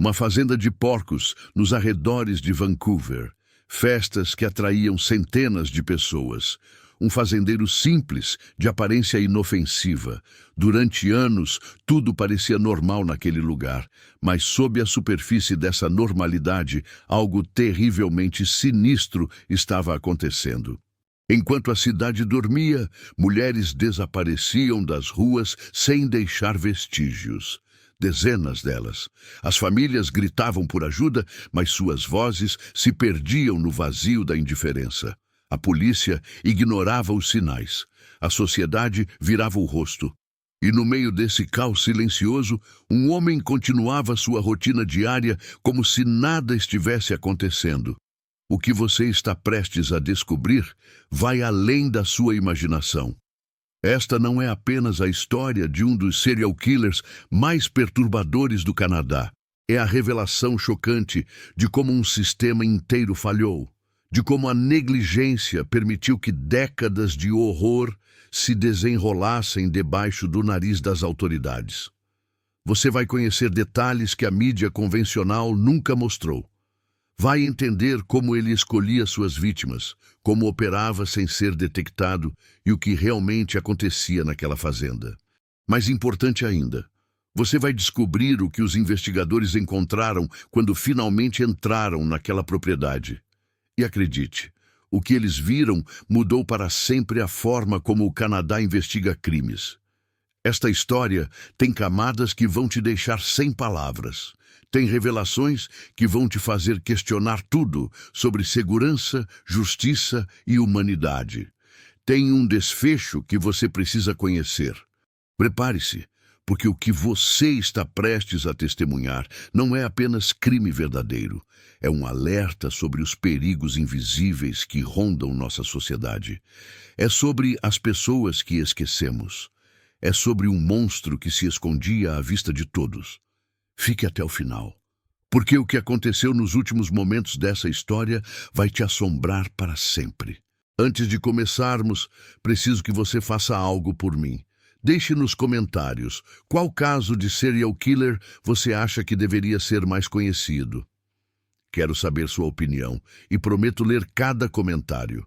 Uma fazenda de porcos nos arredores de Vancouver. Festas que atraíam centenas de pessoas. Um fazendeiro simples, de aparência inofensiva. Durante anos, tudo parecia normal naquele lugar, mas sob a superfície dessa normalidade, algo terrivelmente sinistro estava acontecendo. Enquanto a cidade dormia, mulheres desapareciam das ruas sem deixar vestígios. Dezenas delas. As famílias gritavam por ajuda, mas suas vozes se perdiam no vazio da indiferença. A polícia ignorava os sinais. A sociedade virava o rosto. E no meio desse caos silencioso, um homem continuava sua rotina diária como se nada estivesse acontecendo. O que você está prestes a descobrir vai além da sua imaginação. Esta não é apenas a história de um dos serial killers mais perturbadores do Canadá. É a revelação chocante de como um sistema inteiro falhou, de como a negligência permitiu que décadas de horror se desenrolassem debaixo do nariz das autoridades. Você vai conhecer detalhes que a mídia convencional nunca mostrou. Vai entender como ele escolhia suas vítimas, como operava sem ser detectado e o que realmente acontecia naquela fazenda. Mais importante ainda, você vai descobrir o que os investigadores encontraram quando finalmente entraram naquela propriedade. E acredite, o que eles viram mudou para sempre a forma como o Canadá investiga crimes. Esta história tem camadas que vão te deixar sem palavras. Tem revelações que vão te fazer questionar tudo sobre segurança, justiça e humanidade. Tem um desfecho que você precisa conhecer. Prepare-se, porque o que você está prestes a testemunhar não é apenas crime verdadeiro. É um alerta sobre os perigos invisíveis que rondam nossa sociedade. É sobre as pessoas que esquecemos. É sobre um monstro que se escondia à vista de todos. Fique até o final, porque o que aconteceu nos últimos momentos dessa história vai te assombrar para sempre. Antes de começarmos, preciso que você faça algo por mim. Deixe nos comentários qual caso de serial killer você acha que deveria ser mais conhecido. Quero saber sua opinião e prometo ler cada comentário.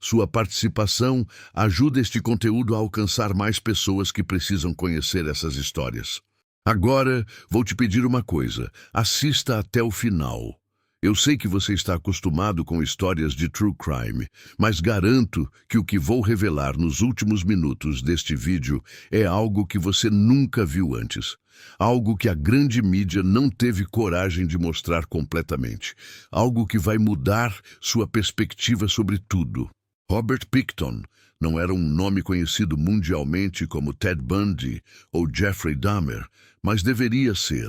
Sua participação ajuda este conteúdo a alcançar mais pessoas que precisam conhecer essas histórias. Agora, vou te pedir uma coisa. Assista até o final. Eu sei que você está acostumado com histórias de true crime, mas garanto que o que vou revelar nos últimos minutos deste vídeo é algo que você nunca viu antes. Algo que a grande mídia não teve coragem de mostrar completamente. Algo que vai mudar sua perspectiva sobre tudo. Robert Pickton não era um nome conhecido mundialmente como Ted Bundy ou Jeffrey Dahmer, mas deveria ser.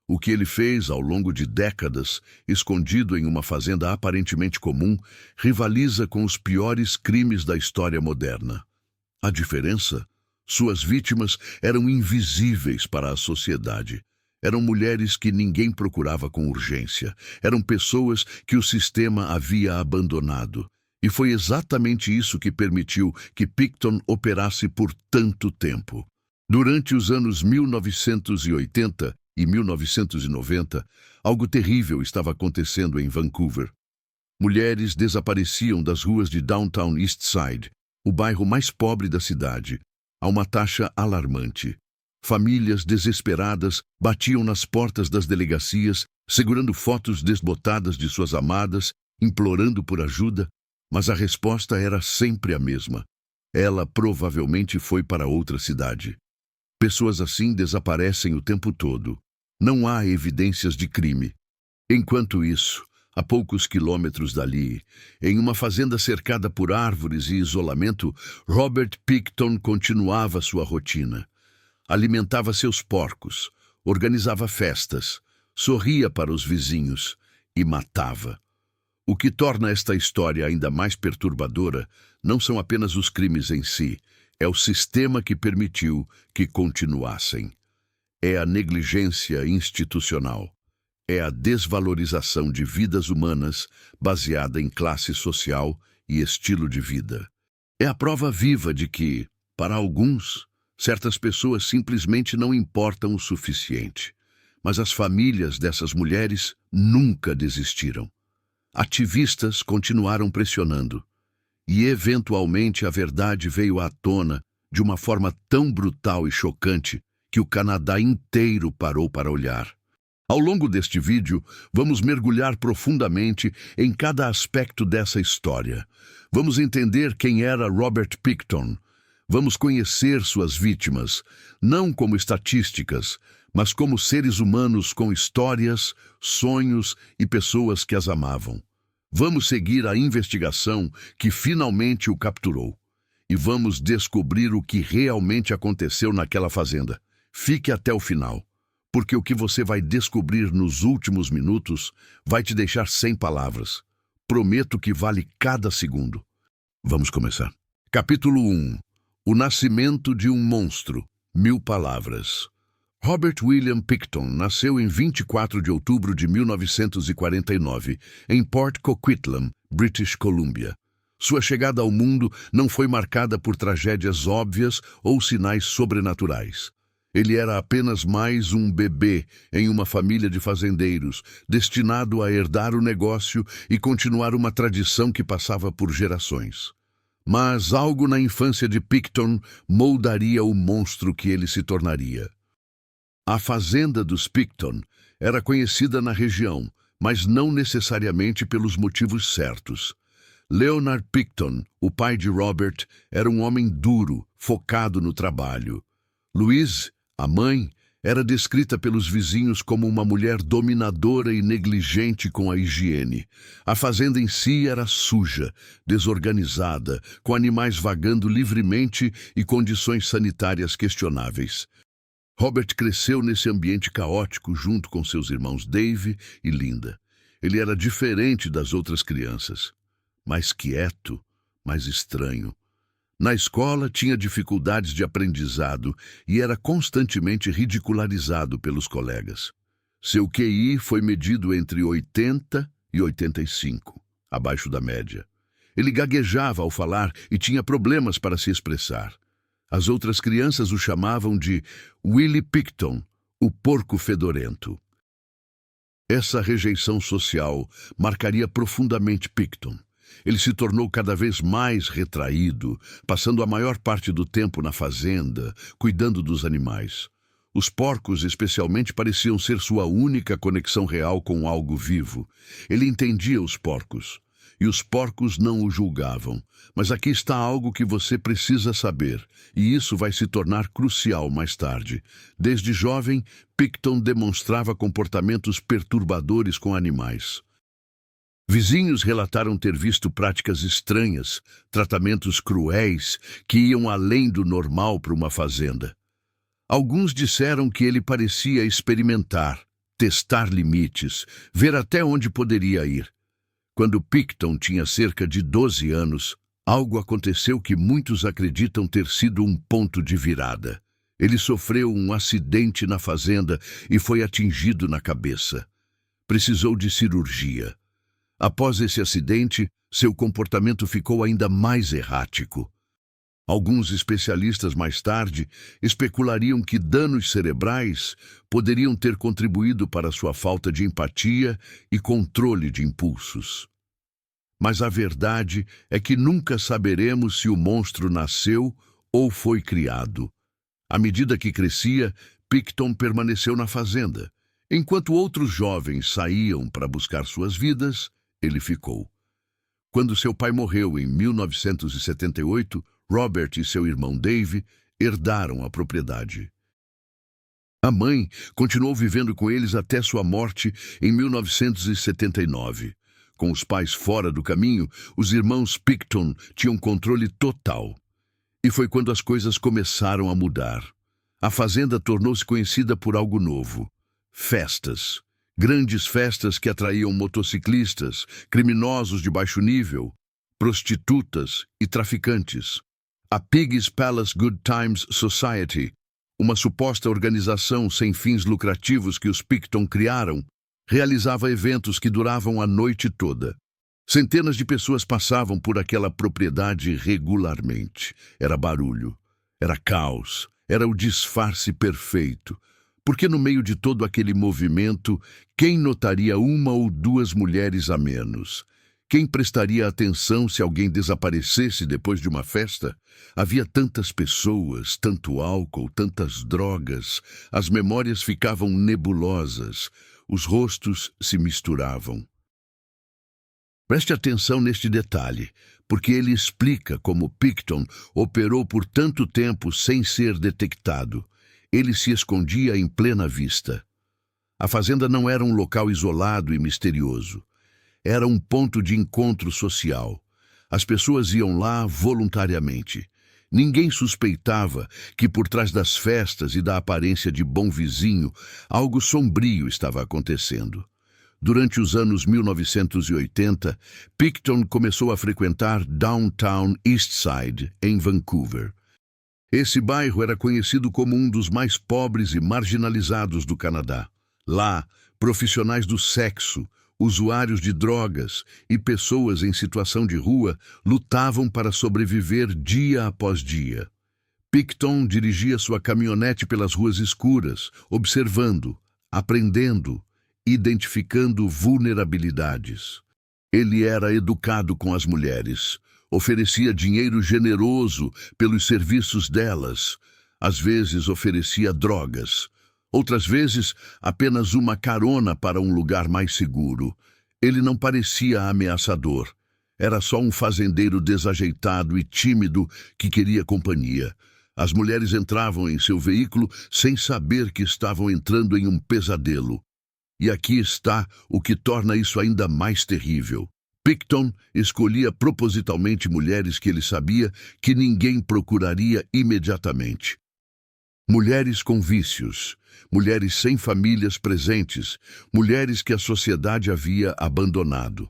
O que ele fez ao longo de décadas, escondido em uma fazenda aparentemente comum, rivaliza com os piores crimes da história moderna. A diferença? Suas vítimas eram invisíveis para a sociedade. Eram mulheres que ninguém procurava com urgência. Eram pessoas que o sistema havia abandonado. E foi exatamente isso que permitiu que Pickton operasse por tanto tempo. Durante os anos 1980 e 1990, algo terrível estava acontecendo em Vancouver. Mulheres desapareciam das ruas de Downtown Eastside, o bairro mais pobre da cidade, a uma taxa alarmante. Famílias desesperadas batiam nas portas das delegacias, segurando fotos desbotadas de suas amadas, implorando por ajuda, mas a resposta era sempre a mesma. Ela provavelmente foi para outra cidade. Pessoas assim desaparecem o tempo todo. Não há evidências de crime. Enquanto isso, a poucos quilômetros dali, em uma fazenda cercada por árvores e isolamento, Robert Pickton continuava sua rotina. Alimentava seus porcos, organizava festas, sorria para os vizinhos e matava. O que torna esta história ainda mais perturbadora não são apenas os crimes em si, é o sistema que permitiu que continuassem. É a negligência institucional. É a desvalorização de vidas humanas baseada em classe social e estilo de vida. É a prova viva de que, para alguns, certas pessoas simplesmente não importam o suficiente. Mas as famílias dessas mulheres nunca desistiram. Ativistas continuaram pressionando. E, eventualmente, a verdade veio à tona de uma forma tão brutal e chocante que o Canadá inteiro parou para olhar. Ao longo deste vídeo, vamos mergulhar profundamente em cada aspecto dessa história. Vamos entender quem era Robert Pickton. Vamos conhecer suas vítimas, não como estatísticas, mas como seres humanos com histórias, sonhos e pessoas que as amavam. Vamos seguir a investigação que finalmente o capturou. E vamos descobrir o que realmente aconteceu naquela fazenda. Fique até o final, porque o que você vai descobrir nos últimos minutos vai te deixar sem palavras. Prometo que vale cada segundo. Vamos começar. Capítulo 1. O nascimento de um monstro. 1000 palavras. Robert William Pickton nasceu em 24 de outubro de 1949, em Port Coquitlam, British Columbia. Sua chegada ao mundo não foi marcada por tragédias óbvias ou sinais sobrenaturais. Ele era apenas mais um bebê em uma família de fazendeiros, destinado a herdar o negócio e continuar uma tradição que passava por gerações. Mas algo na infância de Pickton moldaria o monstro que ele se tornaria. A fazenda dos Pickton era conhecida na região, mas não necessariamente pelos motivos certos. Leonard Pickton, o pai de Robert, era um homem duro, focado no trabalho. Louise, a mãe, era descrita pelos vizinhos como uma mulher dominadora e negligente com a higiene. A fazenda em si era suja, desorganizada, com animais vagando livremente e condições sanitárias questionáveis. Robert cresceu nesse ambiente caótico junto com seus irmãos Dave e Linda. Ele era diferente das outras crianças, mais quieto, mais estranho. Na escola, tinha dificuldades de aprendizado e era constantemente ridicularizado pelos colegas. Seu QI foi medido entre 80 e 85, abaixo da média. Ele gaguejava ao falar e tinha problemas para se expressar. As outras crianças o chamavam de Willie Pickton, o porco fedorento. Essa rejeição social marcaria profundamente Pickton. Ele se tornou cada vez mais retraído, passando a maior parte do tempo na fazenda, cuidando dos animais. Os porcos, especialmente, pareciam ser sua única conexão real com algo vivo. Ele entendia os porcos, e os porcos não o julgavam. Mas aqui está algo que você precisa saber, e isso vai se tornar crucial mais tarde. Desde jovem, Pickton demonstrava comportamentos perturbadores com animais. Vizinhos relataram ter visto práticas estranhas, tratamentos cruéis que iam além do normal para uma fazenda. Alguns disseram que ele parecia experimentar, testar limites, ver até onde poderia ir. Quando Pickton tinha cerca de 12 anos, algo aconteceu que muitos acreditam ter sido um ponto de virada. Ele sofreu um acidente na fazenda e foi atingido na cabeça. Precisou de cirurgia. Após esse acidente, seu comportamento ficou ainda mais errático. Alguns especialistas mais tarde especulariam que danos cerebrais poderiam ter contribuído para sua falta de empatia e controle de impulsos. Mas a verdade é que nunca saberemos se o monstro nasceu ou foi criado. À medida que crescia, Pickton permaneceu na fazenda. Enquanto outros jovens saíam para buscar suas vidas, ele ficou. Quando seu pai morreu em 1978, Robert e seu irmão Dave herdaram a propriedade. A mãe continuou vivendo com eles até sua morte em 1979. Com os pais fora do caminho, os irmãos Pickton tinham controle total. E foi quando as coisas começaram a mudar. A fazenda tornou-se conhecida por algo novo: festas. Grandes festas que atraíam motociclistas, criminosos de baixo nível, prostitutas e traficantes. A Piggy's Palace Good Times Society, uma suposta organização sem fins lucrativos que os Pickton criaram, realizava eventos que duravam a noite toda. Centenas de pessoas passavam por aquela propriedade regularmente. Era barulho, era caos, era o disfarce perfeito. Porque no meio de todo aquele movimento, quem notaria uma ou duas mulheres a menos? Quem prestaria atenção se alguém desaparecesse depois de uma festa? Havia tantas pessoas, tanto álcool, tantas drogas. As memórias ficavam nebulosas. Os rostos se misturavam. Preste atenção neste detalhe, porque ele explica como Picton operou por tanto tempo sem ser detectado. Ele se escondia em plena vista. A fazenda não era um local isolado e misterioso. Era um ponto de encontro social. As pessoas iam lá voluntariamente. Ninguém suspeitava que por trás das festas e da aparência de bom vizinho, algo sombrio estava acontecendo. Durante os anos 1980, Picton começou a frequentar Downtown Eastside, em Vancouver. Esse bairro era conhecido como um dos mais pobres e marginalizados do Canadá. Lá, profissionais do sexo, usuários de drogas e pessoas em situação de rua lutavam para sobreviver dia após dia. Picton dirigia sua caminhonete pelas ruas escuras, observando, aprendendo, identificando vulnerabilidades. Ele era educado com as mulheres, oferecia dinheiro generoso pelos serviços delas, às vezes oferecia drogas, outras vezes apenas uma carona para um lugar mais seguro. Ele não parecia ameaçador, era só um fazendeiro desajeitado e tímido que queria companhia. As mulheres entravam em seu veículo sem saber que estavam entrando em um pesadelo. E aqui está o que torna isso ainda mais terrível. Picton escolhia propositalmente mulheres que ele sabia que ninguém procuraria imediatamente. Mulheres com vícios, mulheres sem famílias presentes, mulheres que a sociedade havia abandonado.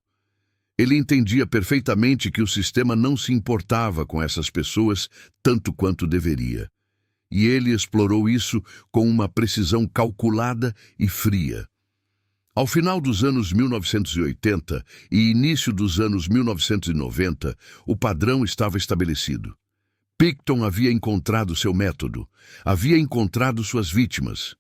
Ele entendia perfeitamente que o sistema não se importava com essas pessoas tanto quanto deveria. E ele explorou isso com uma precisão calculada e fria. Ao final dos anos 1980 e início dos anos 1990, o padrão estava estabelecido. Picton havia encontrado seu método, havia encontrado suas vítimas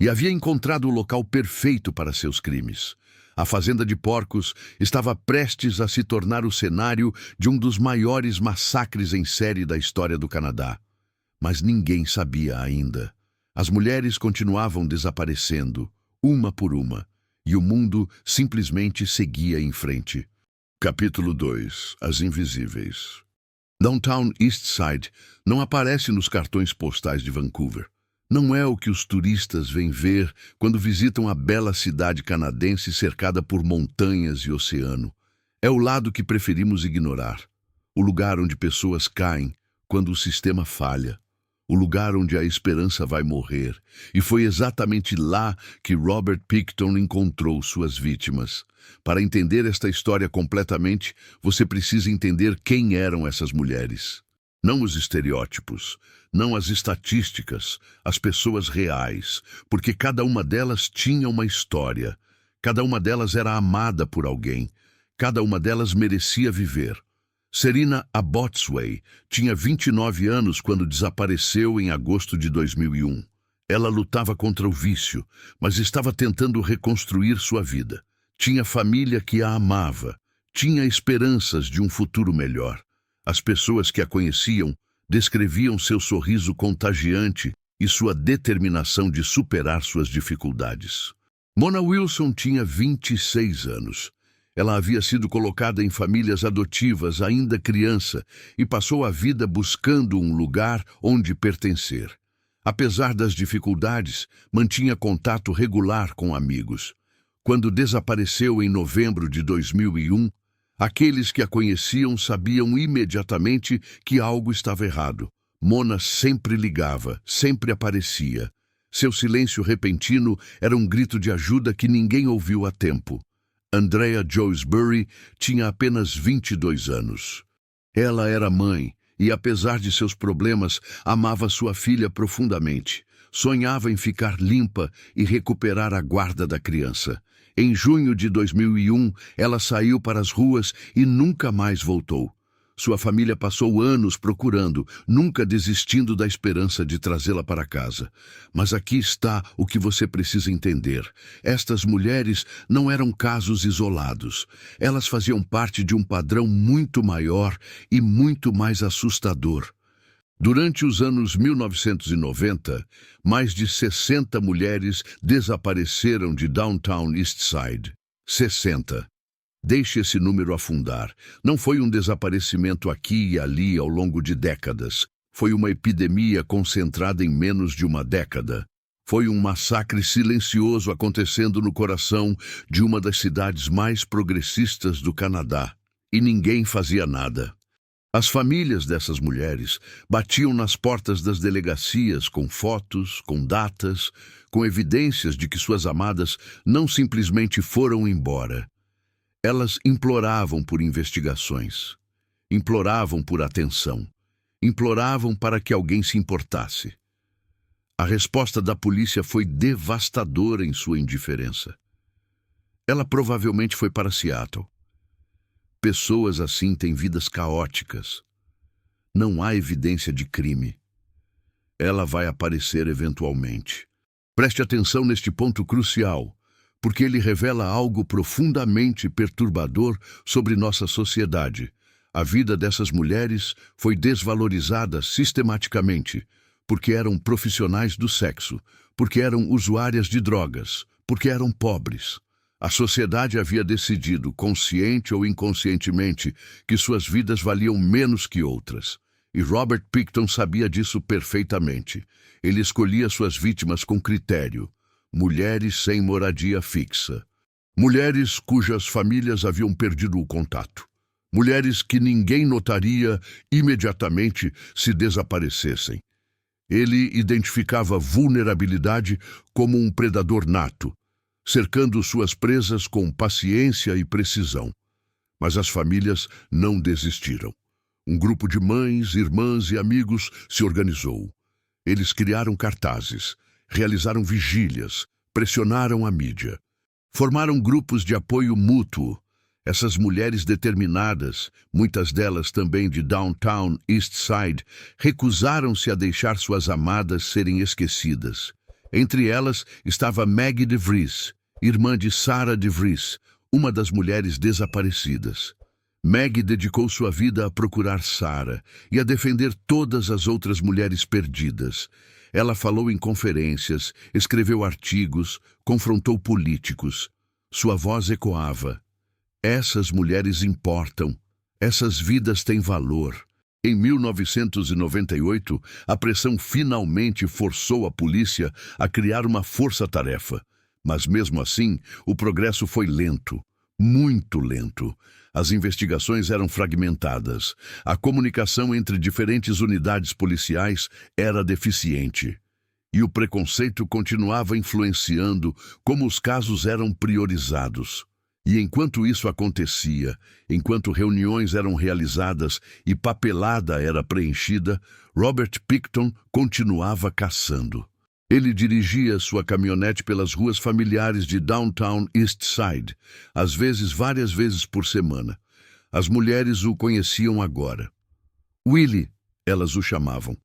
e havia encontrado o local perfeito para seus crimes. A fazenda de porcos estava prestes a se tornar o cenário de um dos maiores massacres em série da história do Canadá. Mas ninguém sabia ainda. As mulheres continuavam desaparecendo, uma por uma, e o mundo simplesmente seguia em frente. Capítulo 2. As Invisíveis. Downtown Eastside não aparece nos cartões postais de Vancouver. Não é o que os turistas vêm ver quando visitam a bela cidade canadense cercada por montanhas e oceano. É o lado que preferimos ignorar. O lugar onde pessoas caem quando o sistema falha. O lugar onde a esperança vai morrer. E foi exatamente lá que Robert Picton encontrou suas vítimas. Para entender esta história completamente, você precisa entender quem eram essas mulheres. Não os estereótipos, não as estatísticas, as pessoas reais, porque cada uma delas tinha uma história. Cada uma delas era amada por alguém. Cada uma delas merecia viver. Serena Abotsway tinha 29 anos quando desapareceu em agosto de 2001. Ela lutava contra o vício, mas estava tentando reconstruir sua vida. Tinha família que a amava, tinha esperanças de um futuro melhor. As pessoas que a conheciam descreviam seu sorriso contagiante e sua determinação de superar suas dificuldades. Mona Wilson tinha 26 anos. Ela havia sido colocada em famílias adotivas ainda criança e passou a vida buscando um lugar onde pertencer. Apesar das dificuldades, mantinha contato regular com amigos. Quando desapareceu em novembro de 2001, aqueles que a conheciam sabiam imediatamente que algo estava errado. Mona sempre ligava, sempre aparecia. Seu silêncio repentino era um grito de ajuda que ninguém ouviu a tempo. Andrea Joysbury tinha apenas 22 anos. Ela era mãe e, apesar de seus problemas, amava sua filha profundamente. Sonhava em ficar limpa e recuperar a guarda da criança. Em junho de 2001, ela saiu para as ruas e nunca mais voltou. Sua família passou anos procurando, nunca desistindo da esperança de trazê-la para casa. Mas aqui está o que você precisa entender. Estas mulheres não eram casos isolados. Elas faziam parte de um padrão muito maior e muito mais assustador. Durante os anos 1990, mais de 60 mulheres desapareceram de Downtown Eastside. 60. Deixe esse número afundar. Não foi um desaparecimento aqui e ali ao longo de décadas. Foi uma epidemia concentrada em menos de uma década. Foi um massacre silencioso acontecendo no coração de uma das cidades mais progressistas do Canadá. E ninguém fazia nada. As famílias dessas mulheres batiam nas portas das delegacias com fotos, com datas, com evidências de que suas amadas não simplesmente foram embora. Elas imploravam por investigações, imploravam por atenção, imploravam para que alguém se importasse. A resposta da polícia foi devastadora em sua indiferença. Ela provavelmente foi para Seattle. Pessoas assim têm vidas caóticas. Não há evidência de crime. Ela vai aparecer eventualmente. Preste atenção neste ponto crucial, porque ele revela algo profundamente perturbador sobre nossa sociedade. A vida dessas mulheres foi desvalorizada sistematicamente, porque eram profissionais do sexo, porque eram usuárias de drogas, porque eram pobres. A sociedade havia decidido, consciente ou inconscientemente, que suas vidas valiam menos que outras. E Robert Pickton sabia disso perfeitamente. Ele escolhia suas vítimas com critério. Mulheres sem moradia fixa. Mulheres cujas famílias haviam perdido o contato. Mulheres que ninguém notaria imediatamente se desaparecessem. Ele identificava vulnerabilidade como um predador nato, cercando suas presas com paciência e precisão. Mas as famílias não desistiram. Um grupo de mães, irmãs e amigos se organizou. Eles criaram cartazes, realizaram vigílias, pressionaram a mídia. Formaram grupos de apoio mútuo. Essas mulheres determinadas, muitas delas também de Downtown Eastside, recusaram-se a deixar suas amadas serem esquecidas. Entre elas estava Maggie DeVries, irmã de Sarah DeVries, uma das mulheres desaparecidas. Maggie dedicou sua vida a procurar Sarah e a defender todas as outras mulheres perdidas. Ela falou em conferências, escreveu artigos, confrontou políticos. Sua voz ecoava. Essas mulheres importam. Essas vidas têm valor. Em 1998, a pressão finalmente forçou a polícia a criar uma força-tarefa. Mas mesmo assim, o progresso foi lento, muito lento. As investigações eram fragmentadas. A comunicação entre diferentes unidades policiais era deficiente. E o preconceito continuava influenciando como os casos eram priorizados. E enquanto isso acontecia, enquanto reuniões eram realizadas e papelada era preenchida, Robert Pickton continuava caçando. Ele dirigia sua caminhonete pelas ruas familiares de Downtown Eastside, às vezes várias vezes por semana. As mulheres o conheciam agora. Willie, elas o chamavam.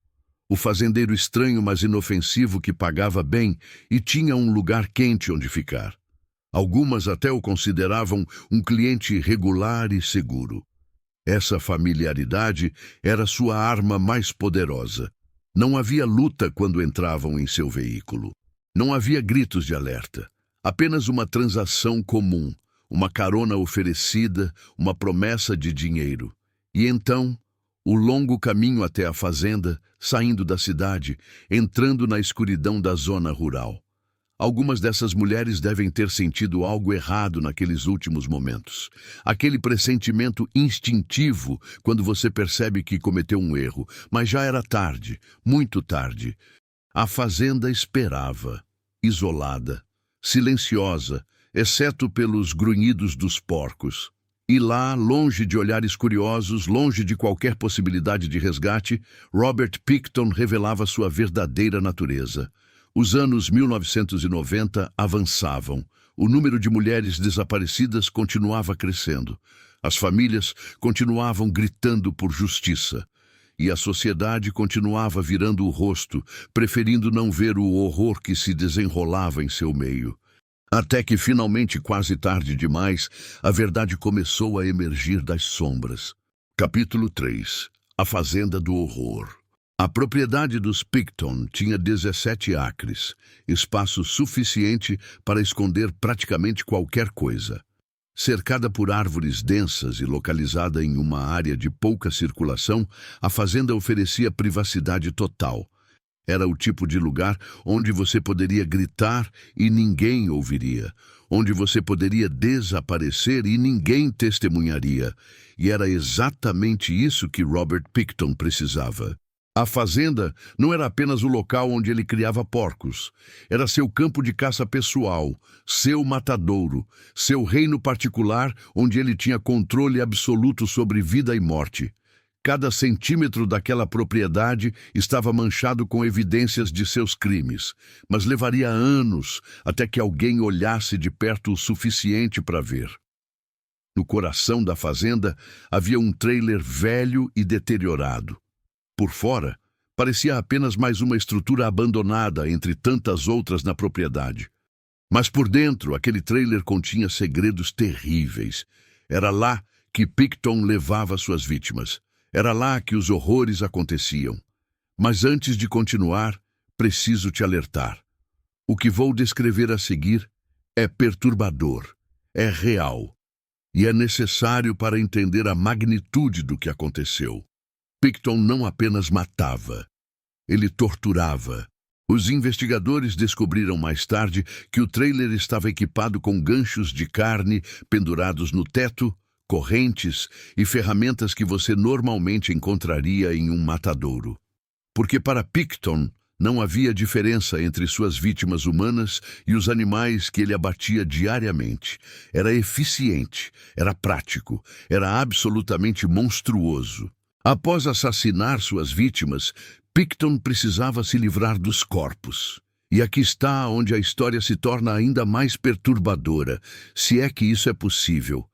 O fazendeiro estranho, mas inofensivo que pagava bem e tinha um lugar quente onde ficar. Algumas até o consideravam um cliente regular e seguro. Essa familiaridade era sua arma mais poderosa. Não havia luta quando entravam em seu veículo. Não havia gritos de alerta. Apenas uma transação comum, uma carona oferecida, uma promessa de dinheiro. E então, o longo caminho até a fazenda, saindo da cidade, entrando na escuridão da zona rural. Algumas dessas mulheres devem ter sentido algo errado naqueles últimos momentos. Aquele pressentimento instintivo quando você percebe que cometeu um erro, mas já era tarde, muito tarde. A fazenda esperava, isolada, silenciosa, exceto pelos grunhidos dos porcos. E lá, longe de olhares curiosos, longe de qualquer possibilidade de resgate, Robert Pickton revelava sua verdadeira natureza. Os anos 1990 avançavam. O número de mulheres desaparecidas continuava crescendo. As famílias continuavam gritando por justiça. E a sociedade continuava virando o rosto, preferindo não ver o horror que se desenrolava em seu meio. Até que, finalmente, quase tarde demais, a verdade começou a emergir das sombras. Capítulo 3. A Fazenda do Horror. A propriedade dos Picton tinha 17 acres, espaço suficiente para esconder praticamente qualquer coisa. Cercada por árvores densas e localizada em uma área de pouca circulação, a fazenda oferecia privacidade total. Era o tipo de lugar onde você poderia gritar e ninguém ouviria, onde você poderia desaparecer e ninguém testemunharia. E era exatamente isso que Robert Picton precisava. A fazenda não era apenas o local onde ele criava porcos. Era seu campo de caça pessoal, seu matadouro, seu reino particular onde ele tinha controle absoluto sobre vida e morte. Cada centímetro daquela propriedade estava manchado com evidências de seus crimes, mas levaria anos até que alguém olhasse de perto o suficiente para ver. No coração da fazenda havia um trailer velho e deteriorado. Por fora, parecia apenas mais uma estrutura abandonada entre tantas outras na propriedade. Mas por dentro, aquele trailer continha segredos terríveis. Era lá que Picton levava suas vítimas. Era lá que os horrores aconteciam. Mas antes de continuar, preciso te alertar. O que vou descrever a seguir é perturbador, é real, e é necessário para entender a magnitude do que aconteceu. Picton não apenas matava, ele torturava. Os investigadores descobriram mais tarde que o trailer estava equipado com ganchos de carne pendurados no teto, correntes e ferramentas que você normalmente encontraria em um matadouro. Porque para Picton não havia diferença entre suas vítimas humanas e os animais que ele abatia diariamente. Era eficiente, era prático, era absolutamente monstruoso. Após assassinar suas vítimas, Picton precisava se livrar dos corpos. E aqui está onde a história se torna ainda mais perturbadora, se é que isso é possível.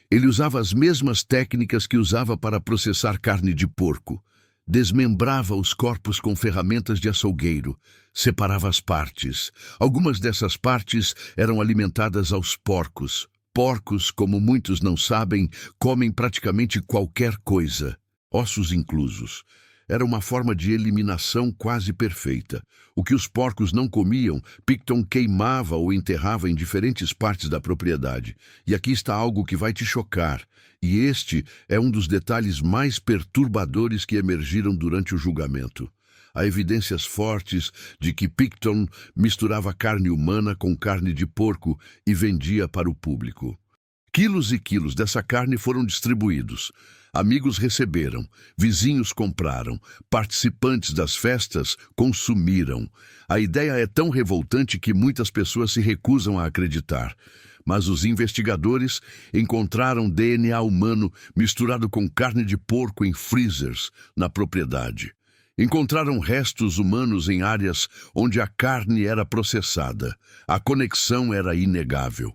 Ele usava as mesmas técnicas que usava para processar carne de porco. Desmembrava os corpos com ferramentas de açougueiro, separava as partes. Algumas dessas partes eram alimentadas aos porcos. Porcos, como muitos não sabem, comem praticamente qualquer coisa, ossos inclusos. Era uma forma de eliminação quase perfeita. O que os porcos não comiam, Picton queimava ou enterrava em diferentes partes da propriedade. E aqui está algo que vai te chocar. E este é um dos detalhes mais perturbadores que emergiram durante o julgamento. Há evidências fortes de que Picton misturava carne humana com carne de porco e vendia para o público. Quilos e quilos dessa carne foram distribuídos. Amigos receberam, vizinhos compraram, participantes das festas consumiram. A ideia é tão revoltante que muitas pessoas se recusam a acreditar. Mas os investigadores encontraram DNA humano misturado com carne de porco em freezers na propriedade. Encontraram restos humanos em áreas onde a carne era processada. A conexão era inegável.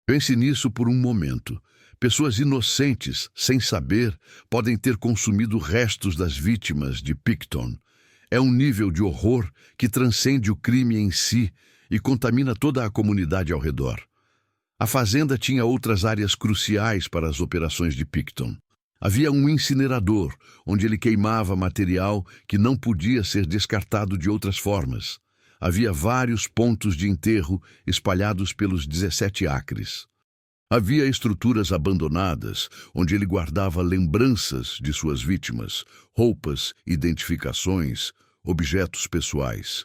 Pense nisso por um momento. Pessoas inocentes, sem saber, podem ter consumido restos das vítimas de Picton. É um nível de horror que transcende o crime em si e contamina toda a comunidade ao redor. A fazenda tinha outras áreas cruciais para as operações de Picton. Havia um incinerador, onde ele queimava material que não podia ser descartado de outras formas. Havia vários pontos de enterro espalhados pelos 17 acres. Havia estruturas abandonadas, onde ele guardava lembranças de suas vítimas, roupas, identificações, objetos pessoais.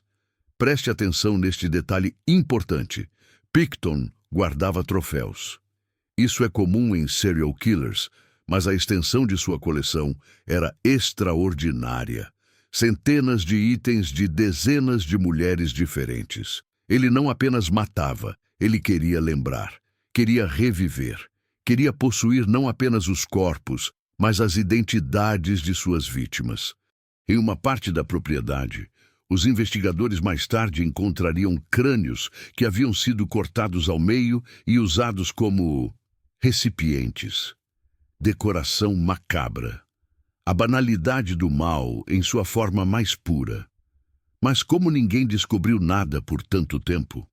Preste atenção neste detalhe importante. Picton guardava troféus. Isso é comum em serial killers, mas a extensão de sua coleção era extraordinária. Centenas de itens de dezenas de mulheres diferentes. Ele não apenas matava, ele queria lembrar. Queria reviver, queria possuir não apenas os corpos, mas as identidades de suas vítimas. Em uma parte da propriedade, os investigadores mais tarde encontrariam crânios que haviam sido cortados ao meio e usados como recipientes. decoração macabra. A banalidade do mal em sua forma mais pura. Mas como ninguém descobriu nada por tanto tempo?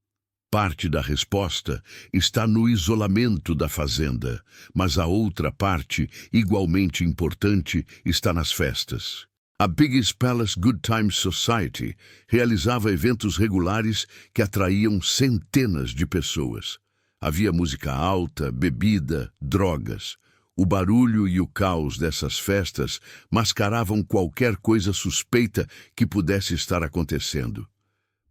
Parte da resposta está no isolamento da fazenda, mas a outra parte, igualmente importante, está nas festas. A Bigg's Palace Good Times Society realizava eventos regulares que atraíam centenas de pessoas. Havia música alta, bebida, drogas. O barulho e o caos dessas festas mascaravam qualquer coisa suspeita que pudesse estar acontecendo.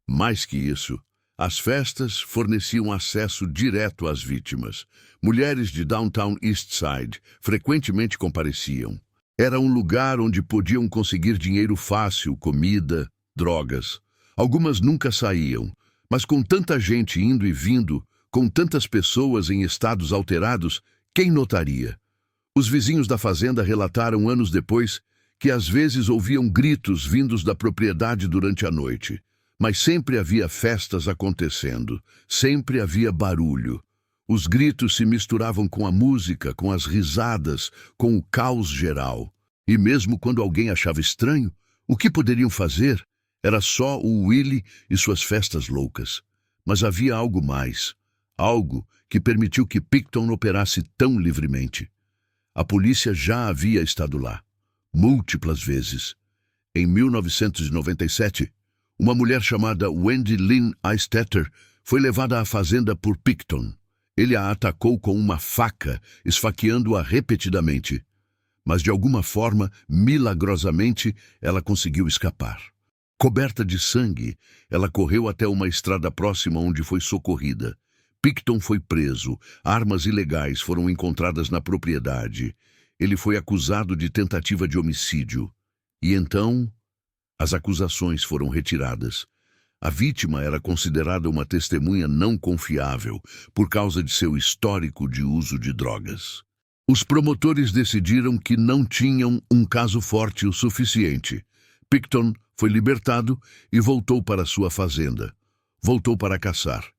Mais que isso, as festas forneciam acesso direto às vítimas. Mulheres de Downtown East Side frequentemente compareciam. Era um lugar onde podiam conseguir dinheiro fácil, comida, drogas. Algumas nunca saíam, mas com tanta gente indo e vindo, com tantas pessoas em estados alterados, quem notaria? Os vizinhos da fazenda relataram anos depois que às vezes ouviam gritos vindos da propriedade durante a noite. Mas sempre havia festas acontecendo, sempre havia barulho. Os gritos se misturavam com a música, com as risadas, com o caos geral. E mesmo quando alguém achava estranho, o que poderiam fazer? Era só o Willie e suas festas loucas. Mas havia algo mais, algo que permitiu que Pickton operasse tão livremente. A polícia já havia estado lá, múltiplas vezes. Em 1997, uma mulher chamada Wendy Lynn Eistetter foi levada à fazenda por Pickton. Ele a atacou com uma faca, esfaqueando-a repetidamente. Mas de alguma forma, milagrosamente, ela conseguiu escapar. Coberta de sangue, ela correu até uma estrada próxima onde foi socorrida. Pickton foi preso, armas ilegais foram encontradas na propriedade. Ele foi acusado de tentativa de homicídio. E então, as acusações foram retiradas. A vítima era considerada uma testemunha não confiável por causa de seu histórico de uso de drogas. Os promotores decidiram que não tinham um caso forte o suficiente. Pickton foi libertado e voltou para sua fazenda. Voltou para caçar.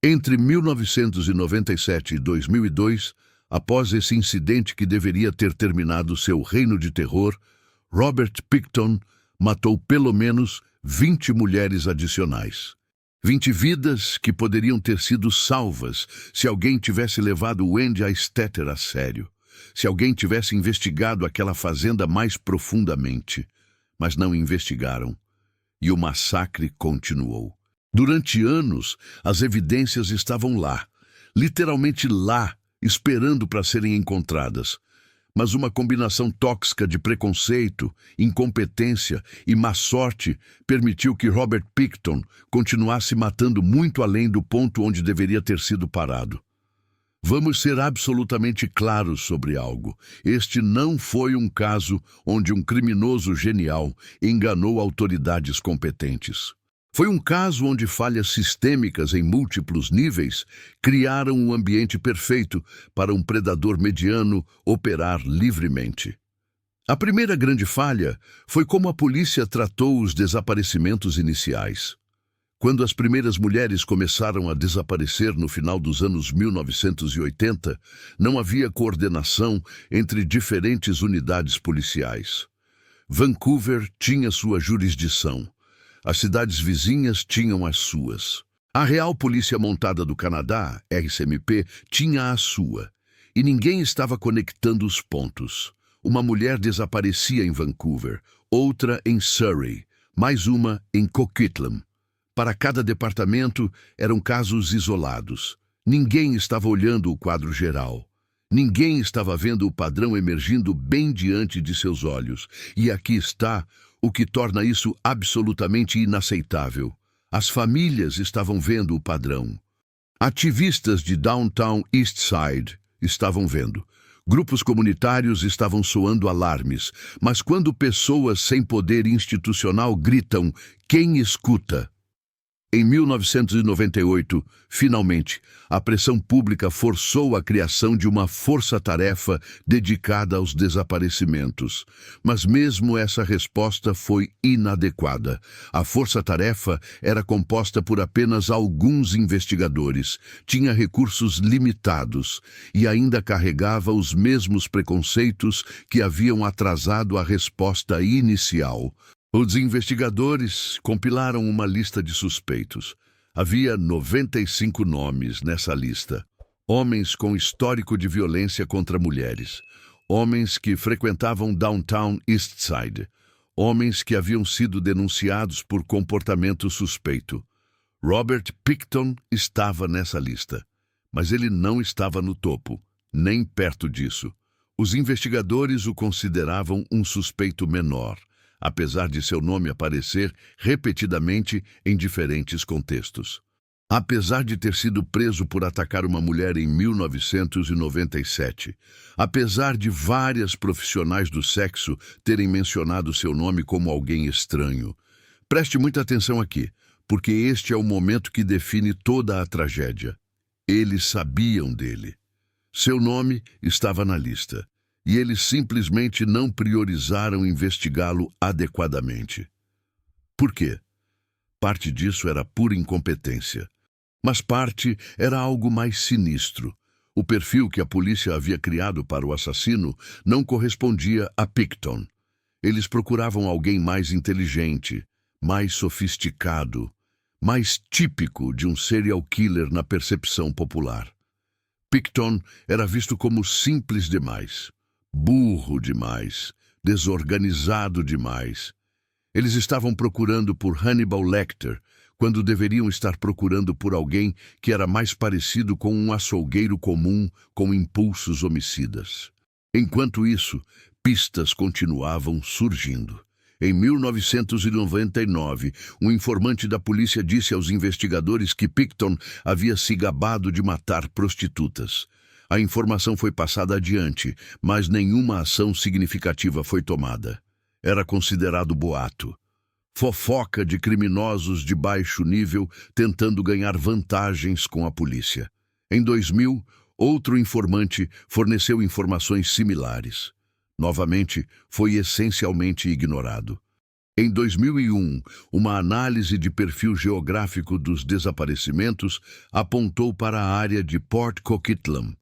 Entre 1997 e 2002, após esse incidente que deveria ter terminado seu reino de terror, Robert Pickton matou pelo menos 20 mulheres adicionais. 20 vidas que poderiam ter sido salvas se alguém tivesse levado Wendy Eistetter a sério, se alguém tivesse investigado aquela fazenda mais profundamente. Mas não investigaram, e o massacre continuou. Durante anos, as evidências estavam lá, literalmente lá, esperando para serem encontradas. Mas uma combinação tóxica de preconceito, incompetência e má sorte permitiu que Robert Pickton continuasse matando muito além do ponto onde deveria ter sido parado. Vamos ser absolutamente claros sobre algo. Este não foi um caso onde um criminoso genial enganou autoridades competentes. Foi um caso onde falhas sistêmicas em múltiplos níveis criaram um ambiente perfeito para um predador mediano operar livremente. A primeira grande falha foi como a polícia tratou os desaparecimentos iniciais. Quando as primeiras mulheres começaram a desaparecer no final dos anos 1980, não havia coordenação entre diferentes unidades policiais. Vancouver tinha sua jurisdição. As cidades vizinhas tinham as suas. A Real Polícia Montada do Canadá, RCMP, tinha a sua. E ninguém estava conectando os pontos. Uma mulher desaparecia em Vancouver, outra em Surrey, mais uma em Coquitlam. Para cada departamento, eram casos isolados. Ninguém estava olhando o quadro geral. Ninguém estava vendo o padrão emergindo bem diante de seus olhos. E aqui está o que torna isso absolutamente inaceitável. As famílias estavam vendo o padrão. Ativistas de Downtown East Side estavam vendo. Grupos comunitários estavam soando alarmes. Mas quando pessoas sem poder institucional gritam, quem escuta? Em 1998, finalmente, a pressão pública forçou a criação de uma força-tarefa dedicada aos desaparecimentos. Mas mesmo essa resposta foi inadequada. A força-tarefa era composta por apenas alguns investigadores, tinha recursos limitados e ainda carregava os mesmos preconceitos que haviam atrasado a resposta inicial. Os investigadores compilaram uma lista de suspeitos. Havia 95 nomes nessa lista. Homens com histórico de violência contra mulheres. Homens que frequentavam Downtown East Side. Homens que haviam sido denunciados por comportamento suspeito. Robert Pickton estava nessa lista, mas ele não estava no topo, nem perto disso. Os investigadores o consideravam um suspeito menor, apesar de seu nome aparecer repetidamente em diferentes contextos. Apesar de ter sido preso por atacar uma mulher em 1997, apesar de várias profissionais do sexo terem mencionado seu nome como alguém estranho, preste muita atenção aqui, porque este é o momento que define toda a tragédia. Eles sabiam dele. Seu nome estava na lista. E eles simplesmente não priorizaram investigá-lo adequadamente. Por quê? Parte disso era pura incompetência. Mas parte era algo mais sinistro. O perfil que a polícia havia criado para o assassino não correspondia a Pickton. Eles procuravam alguém mais inteligente, mais sofisticado, mais típico de um serial killer na percepção popular. Pickton era visto como simples demais. Burro demais, desorganizado demais. Eles estavam procurando por Hannibal Lecter, quando deveriam estar procurando por alguém que era mais parecido com um açougueiro comum com impulsos homicidas. Enquanto isso, pistas continuavam surgindo. Em 1999, um informante da polícia disse aos investigadores que Pickton havia se gabado de matar prostitutas. A informação foi passada adiante, mas nenhuma ação significativa foi tomada. Era considerado boato. Fofoca de criminosos de baixo nível tentando ganhar vantagens com a polícia. Em 2000, outro informante forneceu informações similares. Novamente, foi essencialmente ignorado. Em 2001, uma análise de perfil geográfico dos desaparecimentos apontou para a área de Port Coquitlam,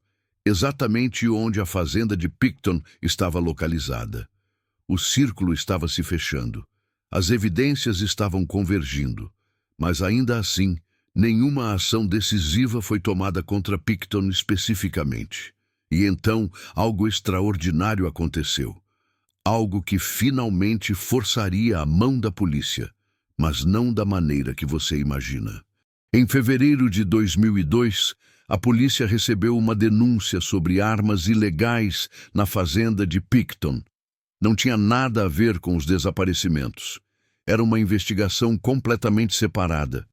exatamente onde a fazenda de Pickton estava localizada. O círculo estava se fechando. As evidências estavam convergindo. Mas ainda assim, nenhuma ação decisiva foi tomada contra Pickton especificamente. E então, algo extraordinário aconteceu. Algo que finalmente forçaria a mão da polícia, mas não da maneira que você imagina. Em fevereiro de 2002, a polícia recebeu uma denúncia sobre armas ilegais na fazenda de Pickton. Não tinha nada a ver com os desaparecimentos. Era uma investigação completamente separada.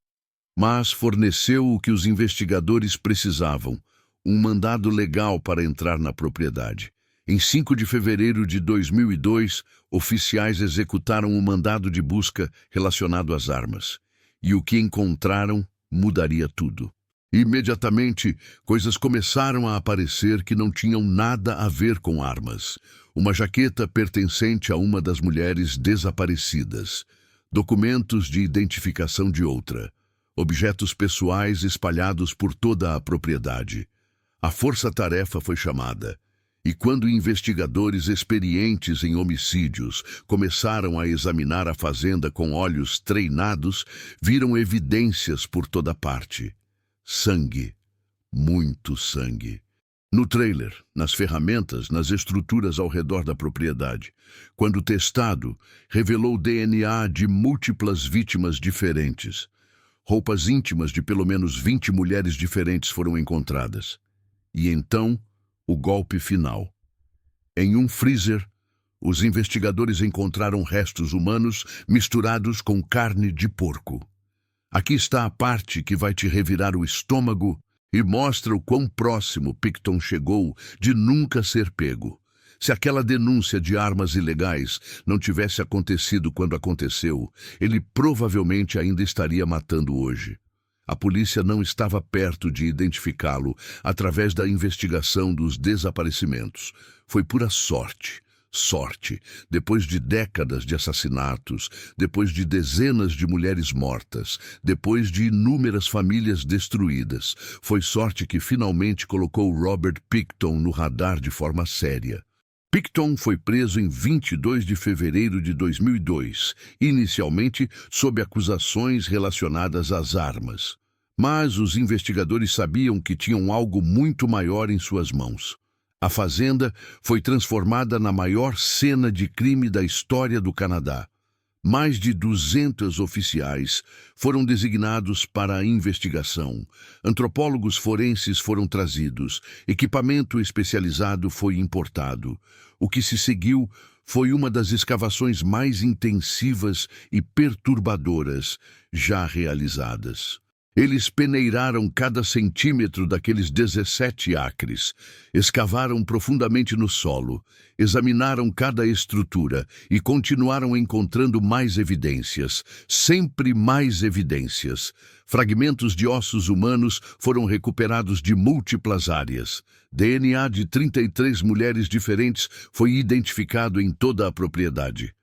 Mas forneceu o que os investigadores precisavam, um mandado legal para entrar na propriedade. Em 5 de fevereiro de 2002, oficiais executaram um mandado de busca relacionado às armas. E o que encontraram mudaria tudo. Imediatamente, coisas começaram a aparecer que não tinham nada a ver com armas. Uma jaqueta pertencente a uma das mulheres desaparecidas. Documentos de identificação de outra. Objetos pessoais espalhados por toda a propriedade. A força-tarefa foi chamada. E quando investigadores experientes em homicídios começaram a examinar a fazenda com olhos treinados, viram evidências por toda parte. Sangue. Muito sangue. No trailer, nas ferramentas, nas estruturas ao redor da propriedade. Quando testado, revelou DNA de múltiplas vítimas diferentes. Roupas íntimas de pelo menos 20 mulheres diferentes foram encontradas. E então, o golpe final. Em um freezer, os investigadores encontraram restos humanos misturados com carne de porco. Aqui está a parte que vai te revirar o estômago e mostra o quão próximo Pickton chegou de nunca ser pego. Se aquela denúncia de armas ilegais não tivesse acontecido quando aconteceu, ele provavelmente ainda estaria matando hoje. A polícia não estava perto de identificá-lo através da investigação dos desaparecimentos. Foi pura sorte. Sorte, depois de décadas de assassinatos, depois de dezenas de mulheres mortas, depois de inúmeras famílias destruídas, foi sorte que finalmente colocou Robert Pickton no radar de forma séria. Pickton foi preso em 22 de fevereiro de 2002, inicialmente sob acusações relacionadas às armas. Mas os investigadores sabiam que tinham algo muito maior em suas mãos. A fazenda foi transformada na maior cena de crime da história do Canadá. Mais de 200 oficiais foram designados para a investigação. Antropólogos forenses foram trazidos. Equipamento especializado foi importado. O que se seguiu foi uma das escavações mais intensivas e perturbadoras já realizadas. Eles peneiraram cada centímetro daqueles 17 acres, escavaram profundamente no solo, examinaram cada estrutura e continuaram encontrando mais evidências, sempre mais evidências. Fragmentos de ossos humanos foram recuperados de múltiplas áreas. DNA de 33 mulheres diferentes foi identificado em toda a propriedade.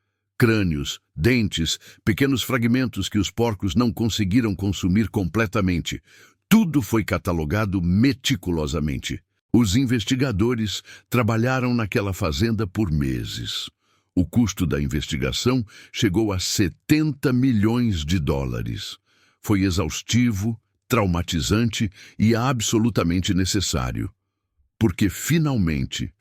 Crânios, dentes, pequenos fragmentos que os porcos não conseguiram consumir completamente. Tudo foi catalogado meticulosamente. Os investigadores trabalharam naquela fazenda por meses. O custo da investigação chegou a 70 milhões de dólares. Foi exaustivo, traumatizante e absolutamente necessário. Porque finalmente,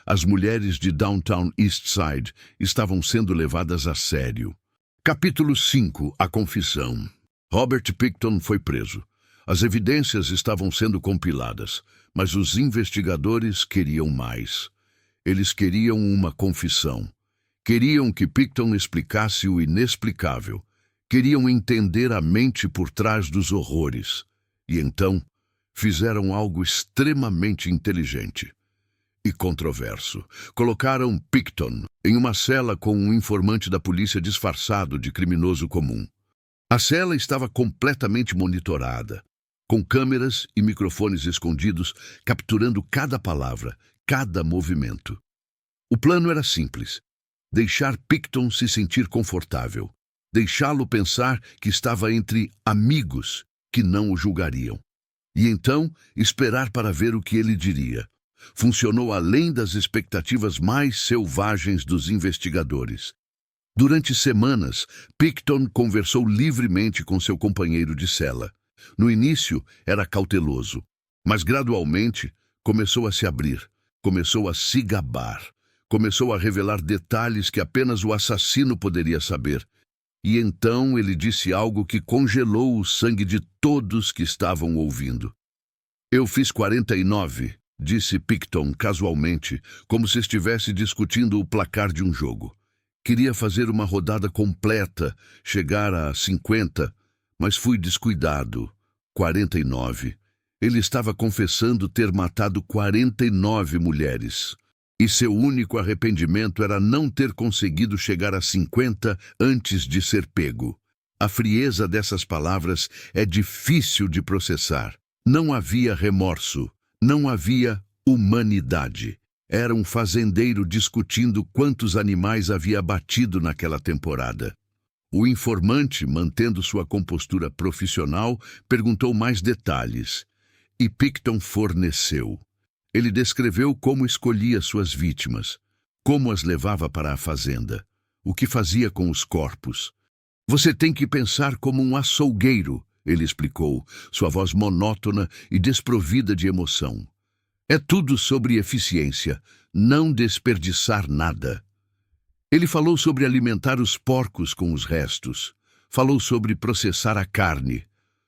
as mulheres de Downtown Eastside estavam sendo levadas a sério. Capítulo 5. A confissão. Robert Pickton foi preso. As evidências estavam sendo compiladas, mas os investigadores queriam mais. Eles queriam uma confissão. Queriam que Pickton explicasse o inexplicável. Queriam entender a mente por trás dos horrores. E então fizeram algo extremamente inteligente e controverso. Colocaram Pickton em uma cela com um informante da polícia disfarçado de criminoso comum. A cela estava completamente monitorada, com câmeras e microfones escondidos, capturando cada palavra, cada movimento. O plano era simples: deixar Pickton se sentir confortável, deixá-lo pensar que estava entre amigos que não o julgariam. E então, esperar para ver o que ele diria. Funcionou além das expectativas mais selvagens dos investigadores. Durante semanas, Pickton conversou livremente com seu companheiro de cela. No início, era cauteloso, mas gradualmente começou a se abrir, começou a se gabar, começou a revelar detalhes que apenas o assassino poderia saber. E então ele disse algo que congelou o sangue de todos que estavam ouvindo. "Eu fiz 49", disse Pickton casualmente, como se estivesse discutindo o placar de um jogo. "Queria fazer uma rodada completa, chegar a 50, mas fui descuidado. 49. Ele estava confessando ter matado 49 mulheres. E seu único arrependimento era não ter conseguido chegar a 50 antes de ser pego. A frieza dessas palavras é difícil de processar. Não havia remorso, não havia humanidade. Era um fazendeiro discutindo quantos animais havia abatido naquela temporada. O informante, mantendo sua compostura profissional, perguntou mais detalhes. E Pickton forneceu. Ele descreveu como escolhia suas vítimas, como as levava para a fazenda, o que fazia com os corpos. "Você tem que pensar como um açougueiro", ele explicou, sua voz monótona e desprovida de emoção. "É tudo sobre eficiência, não desperdiçar nada." Ele falou sobre alimentar os porcos com os restos, falou sobre processar a carne,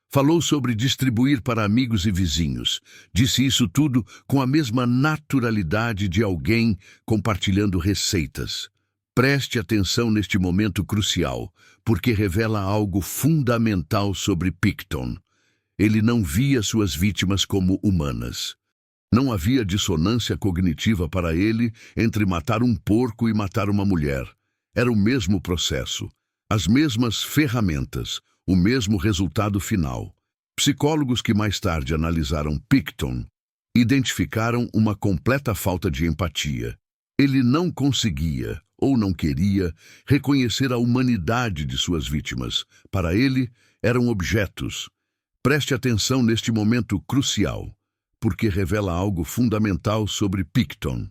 falou sobre distribuir para amigos e vizinhos. Disse isso tudo com a mesma naturalidade de alguém compartilhando receitas. Preste atenção neste momento crucial, porque revela algo fundamental sobre Pickton. Ele não via suas vítimas como humanas. Não havia dissonância cognitiva para ele entre matar um porco e matar uma mulher. Era o mesmo processo, as mesmas ferramentas, o mesmo resultado final. Psicólogos que mais tarde analisaram Picton identificaram uma completa falta de empatia. Ele não conseguia, ou não queria, reconhecer a humanidade de suas vítimas. Para ele, eram objetos. Preste atenção neste momento crucial, porque revela algo fundamental sobre Picton.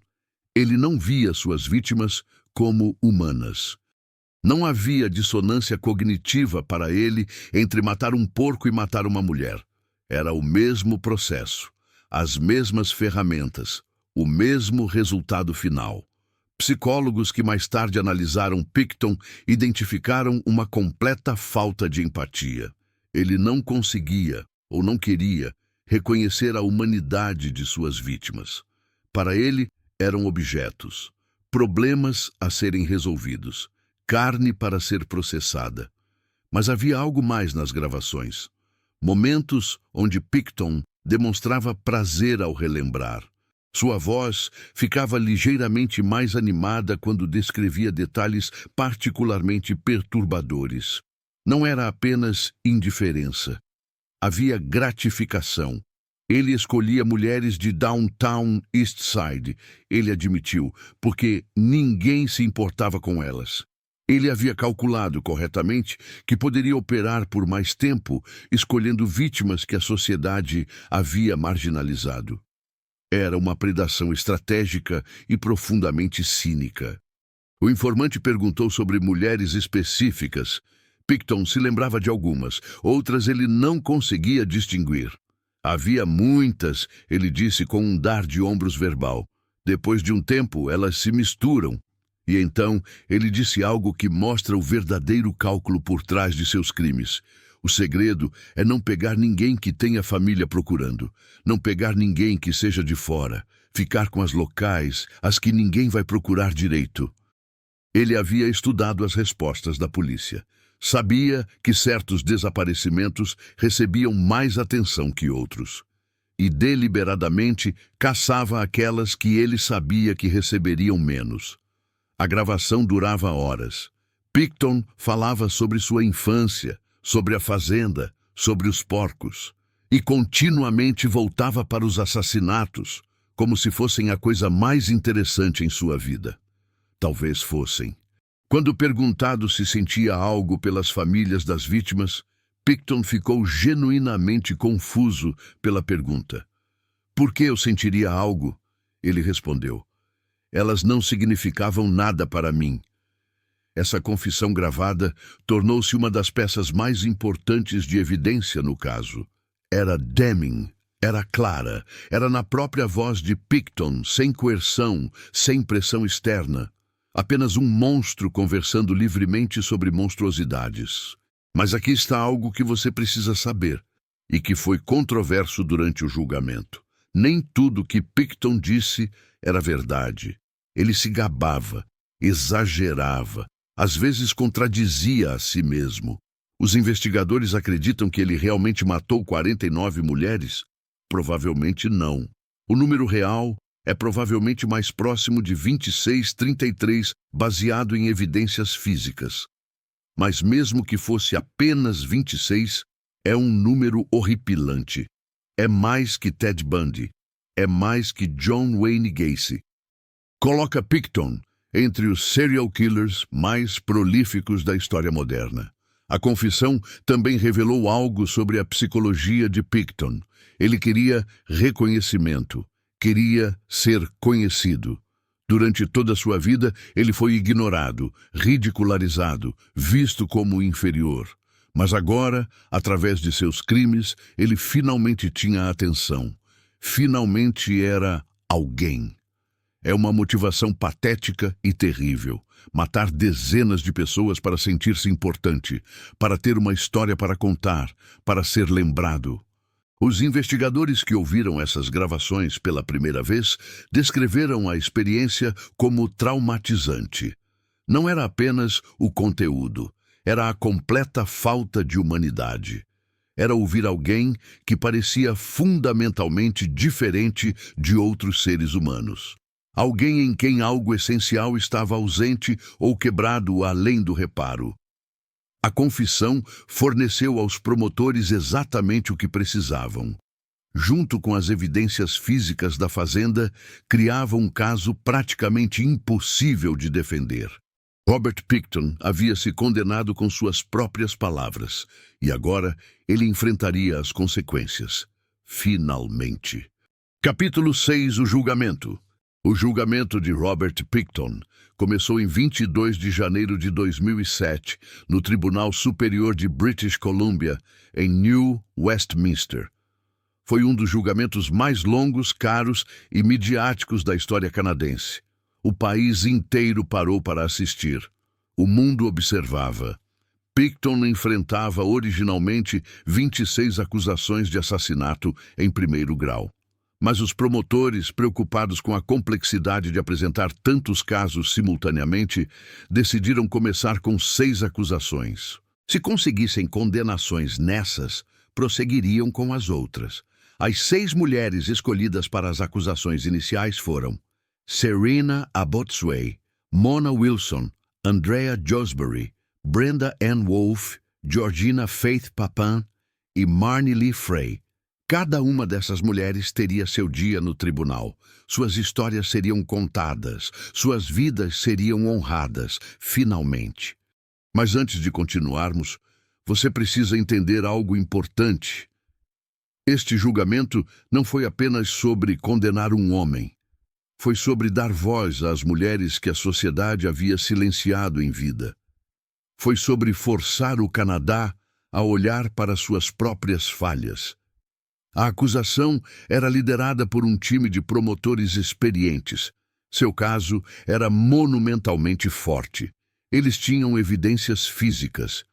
Ele não via suas vítimas como humanas. Não havia dissonância cognitiva para ele entre matar um porco e matar uma mulher. Era o mesmo processo, as mesmas ferramentas, o mesmo resultado final. Psicólogos que mais tarde analisaram Picton identificaram uma completa falta de empatia. Ele não conseguia, ou não queria, reconhecer a humanidade de suas vítimas. Para ele, eram objetos, problemas a serem resolvidos, carne para ser processada. Mas havia algo mais nas gravações. Momentos onde Picton demonstrava prazer ao relembrar. Sua voz ficava ligeiramente mais animada quando descrevia detalhes particularmente perturbadores. Não era apenas indiferença. Havia gratificação. Ele escolhia mulheres de Downtown East Side, ele admitiu, porque ninguém se importava com elas. Ele havia calculado corretamente que poderia operar por mais tempo, escolhendo vítimas que a sociedade havia marginalizado. Era uma predação estratégica e profundamente cínica. O informante perguntou sobre mulheres específicas. Picton se lembrava de algumas, outras ele não conseguia distinguir. Havia muitas, ele disse com um dar de ombros verbal. Depois de um tempo, elas se misturam. E então, ele disse algo que mostra o verdadeiro cálculo por trás de seus crimes. O segredo é não pegar ninguém que tenha família procurando, não pegar ninguém que seja de fora, ficar com as locais, as que ninguém vai procurar direito. Ele havia estudado as respostas da polícia. Sabia que certos desaparecimentos recebiam mais atenção que outros. E deliberadamente caçava aquelas que ele sabia que receberiam menos. A gravação durava horas. Picton falava sobre sua infância, sobre a fazenda, sobre os porcos. E continuamente voltava para os assassinatos, como se fossem a coisa mais interessante em sua vida. Talvez fossem. Quando perguntado se sentia algo pelas famílias das vítimas, Picton ficou genuinamente confuso pela pergunta. Por que eu sentiria algo? Ele respondeu. Elas não significavam nada para mim. Essa confissão gravada tornou-se uma das peças mais importantes de evidência no caso. Era Deming, era clara, era na própria voz de Picton, sem coerção, sem pressão externa. Apenas um monstro conversando livremente sobre monstruosidades. Mas aqui está algo que você precisa saber, e que foi controverso durante o julgamento. Nem tudo que Picton disse era verdade. Ele se gabava, exagerava, às vezes contradizia a si mesmo. Os investigadores acreditam que ele realmente matou 49 mulheres? Provavelmente não. O número real é provavelmente mais próximo de 26, 33, baseado em evidências físicas. Mas mesmo que fosse apenas 26, é um número horripilante. É mais que Ted Bundy. É mais que John Wayne Gacy. Coloca Picton entre os serial killers mais prolíficos da história moderna. A confissão também revelou algo sobre a psicologia de Picton. Ele queria reconhecimento. Queria ser conhecido. Durante toda a sua vida, ele foi ignorado, ridicularizado, visto como inferior. Mas agora, através de seus crimes, ele finalmente tinha atenção. Finalmente era alguém. É uma motivação patética e terrível. Matar dezenas de pessoas para sentir-se importante, para ter uma história para contar, para ser lembrado. Os investigadores que ouviram essas gravações pela primeira vez descreveram a experiência como traumatizante. Não era apenas o conteúdo, era a completa falta de humanidade. Era ouvir alguém que parecia fundamentalmente diferente de outros seres humanos. Alguém em quem algo essencial estava ausente ou quebrado além do reparo. A confissão forneceu aos promotores exatamente o que precisavam. Junto com as evidências físicas da fazenda, criava um caso praticamente impossível de defender. Robert Pickton havia se condenado com suas próprias palavras, e agora ele enfrentaria as consequências. Finalmente. Capítulo 6. O julgamento. O julgamento de Robert Pickton começou em 22 de janeiro de 2007, no Tribunal Superior de British Columbia, em New Westminster. Foi um dos julgamentos mais longos, caros e midiáticos da história canadense. O país inteiro parou para assistir. O mundo observava. Pickton enfrentava originalmente 26 acusações de assassinato em primeiro grau. Mas os promotores, preocupados com a complexidade de apresentar tantos casos simultaneamente, decidiram começar com 6 acusações. Se conseguissem condenações nessas, prosseguiriam com as outras. As 6 mulheres escolhidas para as acusações iniciais foram Serena Abotsway, Mona Wilson, Andrea Josbury, Brenda Ann Wolfe, Georgina Faith Papin e Marnie Lee Frey. Cada uma dessas mulheres teria seu dia no tribunal. Suas histórias seriam contadas, suas vidas seriam honradas, finalmente. Mas antes de continuarmos, você precisa entender algo importante. Este julgamento não foi apenas sobre condenar um homem. Foi sobre dar voz às mulheres que a sociedade havia silenciado em vida. Foi sobre forçar o Canadá a olhar para suas próprias falhas. A acusação era liderada por um time de promotores experientes. Seu caso era monumentalmente forte. Eles tinham evidências físicas.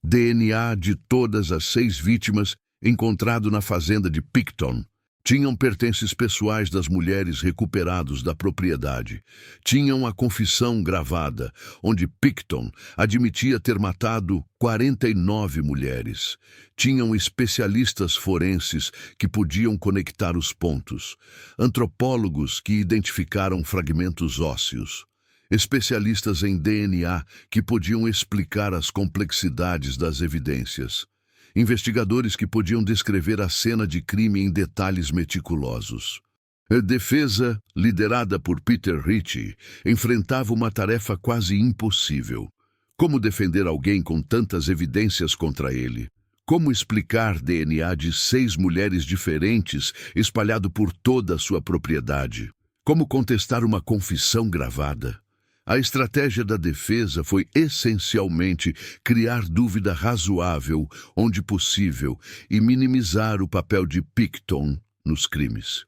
DNA de todas as 6 vítimas encontrado na fazenda de Pickton. Tinham pertences pessoais das mulheres recuperados da propriedade. Tinham a confissão gravada, onde Pickton admitia ter matado 49 mulheres. Tinham especialistas forenses que podiam conectar os pontos. Antropólogos que identificaram fragmentos ósseos. Especialistas em DNA que podiam explicar as complexidades das evidências. Investigadores que podiam descrever a cena de crime em detalhes meticulosos. A defesa, liderada por Peter Ritchie, enfrentava uma tarefa quase impossível. Como defender alguém com tantas evidências contra ele? Como explicar DNA de 6 mulheres diferentes espalhado por toda a sua propriedade? Como contestar uma confissão gravada? A estratégia da defesa foi essencialmente criar dúvida razoável, onde possível, e minimizar o papel de Pickton nos crimes.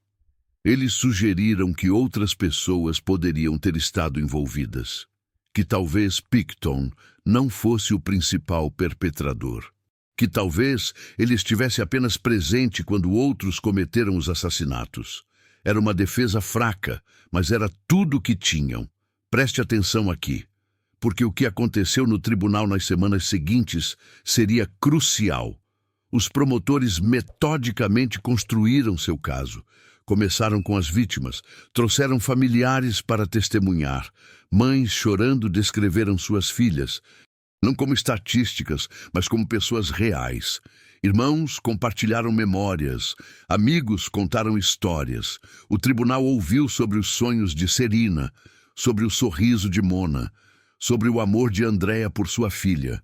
Eles sugeriram que outras pessoas poderiam ter estado envolvidas, que talvez Pickton não fosse o principal perpetrador, que talvez ele estivesse apenas presente quando outros cometeram os assassinatos. Era uma defesa fraca, mas era tudo o que tinham. Preste atenção aqui, porque o que aconteceu no tribunal nas semanas seguintes seria crucial. Os promotores metodicamente construíram seu caso. Começaram com as vítimas, trouxeram familiares para testemunhar. Mães chorando descreveram suas filhas, não como estatísticas, mas como pessoas reais. Irmãos compartilharam memórias, amigos contaram histórias. O tribunal ouviu sobre os sonhos de Serena, sobre o sorriso de Mona, sobre o amor de Andrea por sua filha.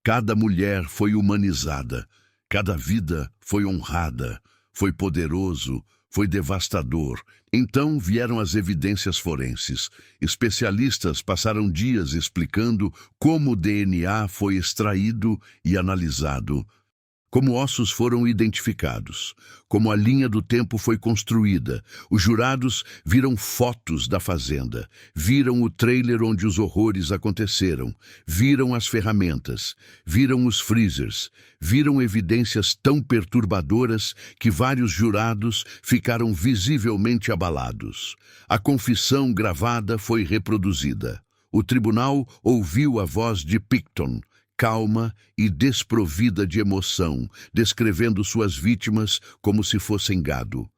Cada mulher foi humanizada, cada vida foi honrada, foi poderoso, foi devastador. Então vieram as evidências forenses. Especialistas passaram dias explicando como o DNA foi extraído e analisado, como ossos foram identificados, como a linha do tempo foi construída. Os jurados viram fotos da fazenda, viram o trailer onde os horrores aconteceram, viram as ferramentas, viram os freezers, viram evidências tão perturbadoras que vários jurados ficaram visivelmente abalados. A confissão gravada foi reproduzida. O tribunal ouviu a voz de Pickton, calma e desprovida de emoção, descrevendo suas vítimas como se fossem gado.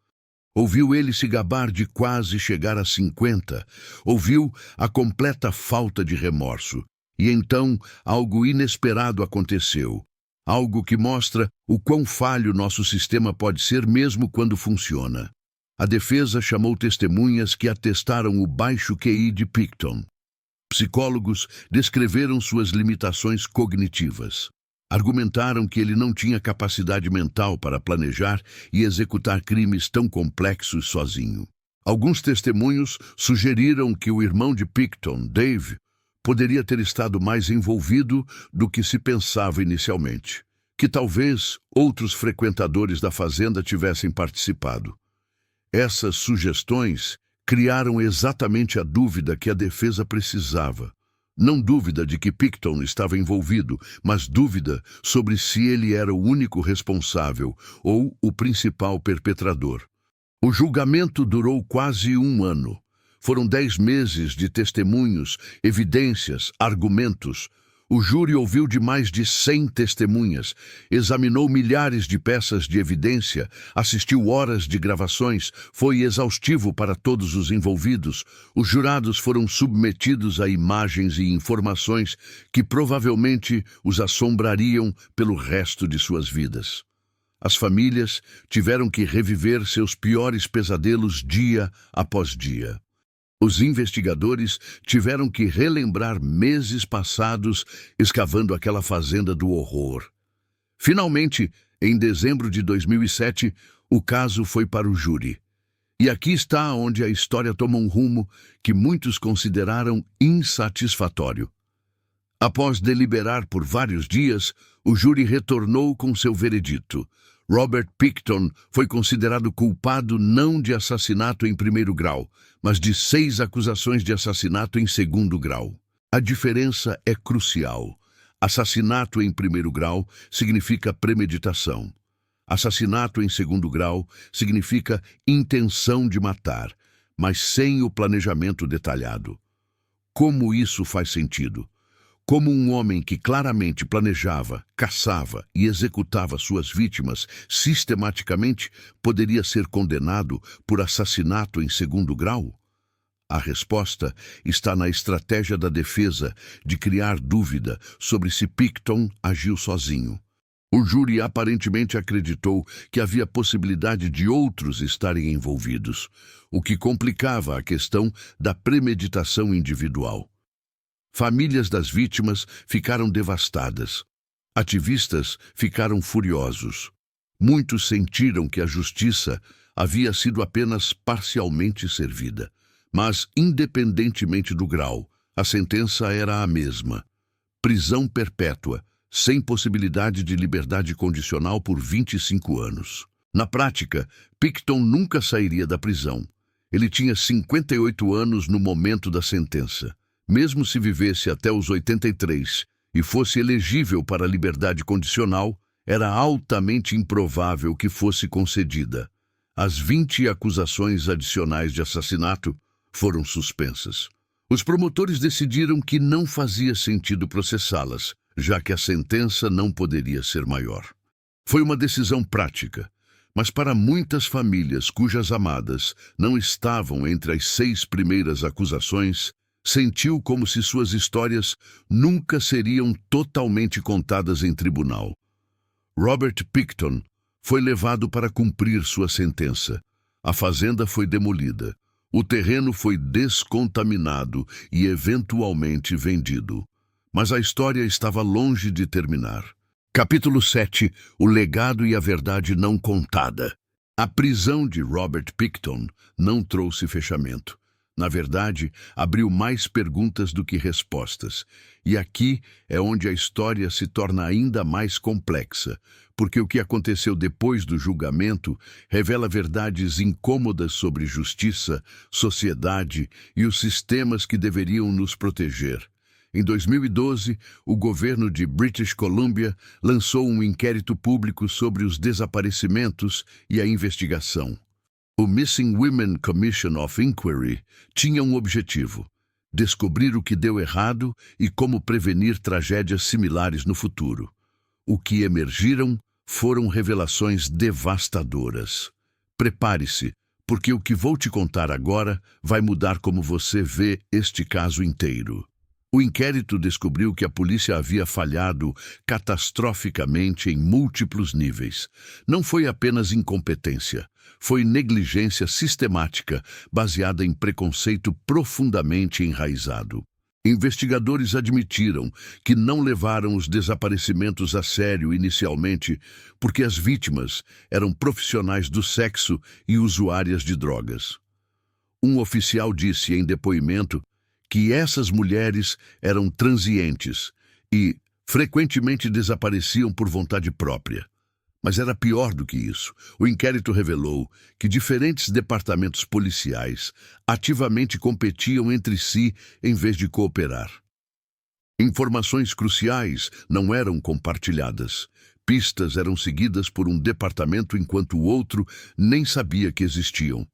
Ouviu ele se gabar de quase chegar a 50, ouviu a completa falta de remorso. E então algo inesperado aconteceu, algo que mostra o quão falho nosso sistema pode ser mesmo quando funciona. A defesa chamou testemunhas que atestaram o baixo QI de Pickton. Psicólogos descreveram suas limitações cognitivas. Argumentaram que ele não tinha capacidade mental para planejar e executar crimes tão complexos sozinho. Alguns testemunhos sugeriram que o irmão de Pickton, Dave, poderia ter estado mais envolvido do que se pensava inicialmente, que talvez outros frequentadores da fazenda tivessem participado. Essas sugestões criaram exatamente a dúvida que a defesa precisava. Não dúvida de que Pickton estava envolvido, mas dúvida sobre se ele era o único responsável ou o principal perpetrador. O julgamento durou quase 1 ano. Foram 10 meses de testemunhos, evidências, argumentos. O júri ouviu de mais de 100 testemunhas, examinou milhares de peças de evidência, assistiu horas de gravações, foi exaustivo para todos os envolvidos. Os jurados foram submetidos a imagens e informações que provavelmente os assombrariam pelo resto de suas vidas. As famílias tiveram que reviver seus piores pesadelos dia após dia. Os investigadores tiveram que relembrar meses passados escavando aquela fazenda do horror. Finalmente, em dezembro de 2007, o caso foi para o júri. E aqui está onde a história toma um rumo que muitos consideraram insatisfatório. Após deliberar por vários dias, o júri retornou com seu veredito. Robert Pickton foi considerado culpado não de assassinato em 1º grau, mas de 6 acusações de assassinato em 2º grau. A diferença é crucial. Assassinato em 1º grau significa premeditação. Assassinato em 2º grau significa intenção de matar, mas sem o planejamento detalhado. Como isso faz sentido? Como um homem que claramente planejava, caçava e executava suas vítimas sistematicamente poderia ser condenado por assassinato em 2º grau? A resposta está na estratégia da defesa de criar dúvida sobre se Pickton agiu sozinho. O júri aparentemente acreditou que havia possibilidade de outros estarem envolvidos, o que complicava a questão da premeditação individual. Famílias das vítimas ficaram devastadas. Ativistas ficaram furiosos. Muitos sentiram que a justiça havia sido apenas parcialmente servida. Mas, independentemente do grau, a sentença era a mesma. Prisão perpétua, sem possibilidade de liberdade condicional por 25 anos. Na prática, Pickton nunca sairia da prisão. Ele tinha 58 anos no momento da sentença. Mesmo se vivesse até os 83 e fosse elegível para a liberdade condicional, era altamente improvável que fosse concedida. As 20 acusações adicionais de assassinato foram suspensas. Os promotores decidiram que não fazia sentido processá-las, já que a sentença não poderia ser maior. Foi uma decisão prática, mas para muitas famílias cujas amadas não estavam entre as 6 primeiras acusações, sentiu como se suas histórias nunca seriam totalmente contadas em tribunal. Robert Pickton foi levado para cumprir sua sentença. A fazenda foi demolida. O terreno foi descontaminado e eventualmente vendido. Mas a história estava longe de terminar. Capítulo 7. O legado e a verdade não contada. A prisão de Robert Pickton não trouxe fechamento. Na verdade, abriu mais perguntas do que respostas. E aqui é onde a história se torna ainda mais complexa, porque o que aconteceu depois do julgamento revela verdades incômodas sobre justiça, sociedade e os sistemas que deveriam nos proteger. Em 2012, o governo de British Columbia lançou um inquérito público sobre os desaparecimentos e a investigação. O Missing Women Commission of Inquiry tinha um objetivo: descobrir o que deu errado e como prevenir tragédias similares no futuro. O que emergiram foram revelações devastadoras. Prepare-se, porque o que vou te contar agora vai mudar como você vê este caso inteiro. O inquérito descobriu que a polícia havia falhado catastroficamente em múltiplos níveis. Não foi apenas incompetência, foi negligência sistemática, baseada em preconceito profundamente enraizado. Investigadores admitiram que não levaram os desaparecimentos a sério inicialmente porque as vítimas eram profissionais do sexo e usuárias de drogas. Um oficial disse em depoimento que essas mulheres eram transientes e frequentemente desapareciam por vontade própria. Mas era pior do que isso. O inquérito revelou que diferentes departamentos policiais ativamente competiam entre si em vez de cooperar. Informações cruciais não eram compartilhadas. Pistas eram seguidas por um departamento enquanto o outro nem sabia que existiam.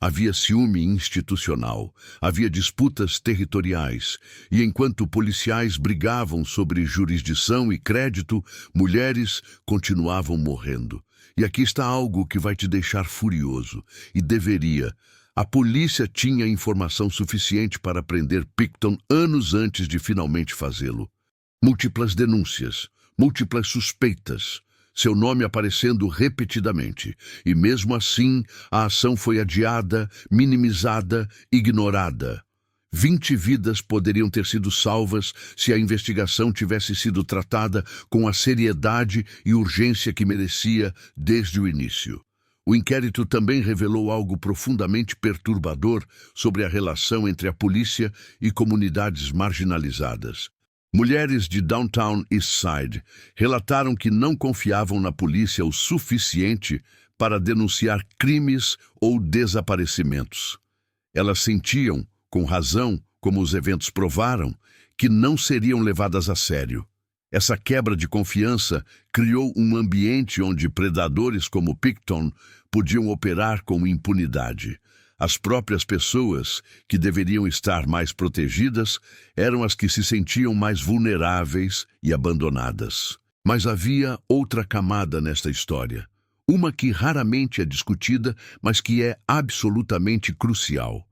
Havia ciúme institucional, havia disputas territoriais, e enquanto policiais brigavam sobre jurisdição e crédito, mulheres continuavam morrendo. E aqui está algo que vai te deixar furioso, e deveria. A polícia tinha informação suficiente para prender Pickton anos antes de finalmente fazê-lo. Múltiplas denúncias, múltiplas suspeitas, seu nome aparecendo repetidamente. E mesmo assim, a ação foi adiada, minimizada, ignorada. 20 vidas poderiam ter sido salvas se a investigação tivesse sido tratada com a seriedade e urgência que merecia desde o início. O inquérito também revelou algo profundamente perturbador sobre a relação entre a polícia e comunidades marginalizadas. Mulheres de Downtown Eastside relataram que não confiavam na polícia o suficiente para denunciar crimes ou desaparecimentos. Elas sentiam, com razão, como os eventos provaram, que não seriam levadas a sério. Essa quebra de confiança criou um ambiente onde predadores como Pickton podiam operar com impunidade. As próprias pessoas, que deveriam estar mais protegidas, eram as que se sentiam mais vulneráveis e abandonadas. Mas havia outra camada nesta história. Uma que raramente é discutida, mas que é absolutamente crucial.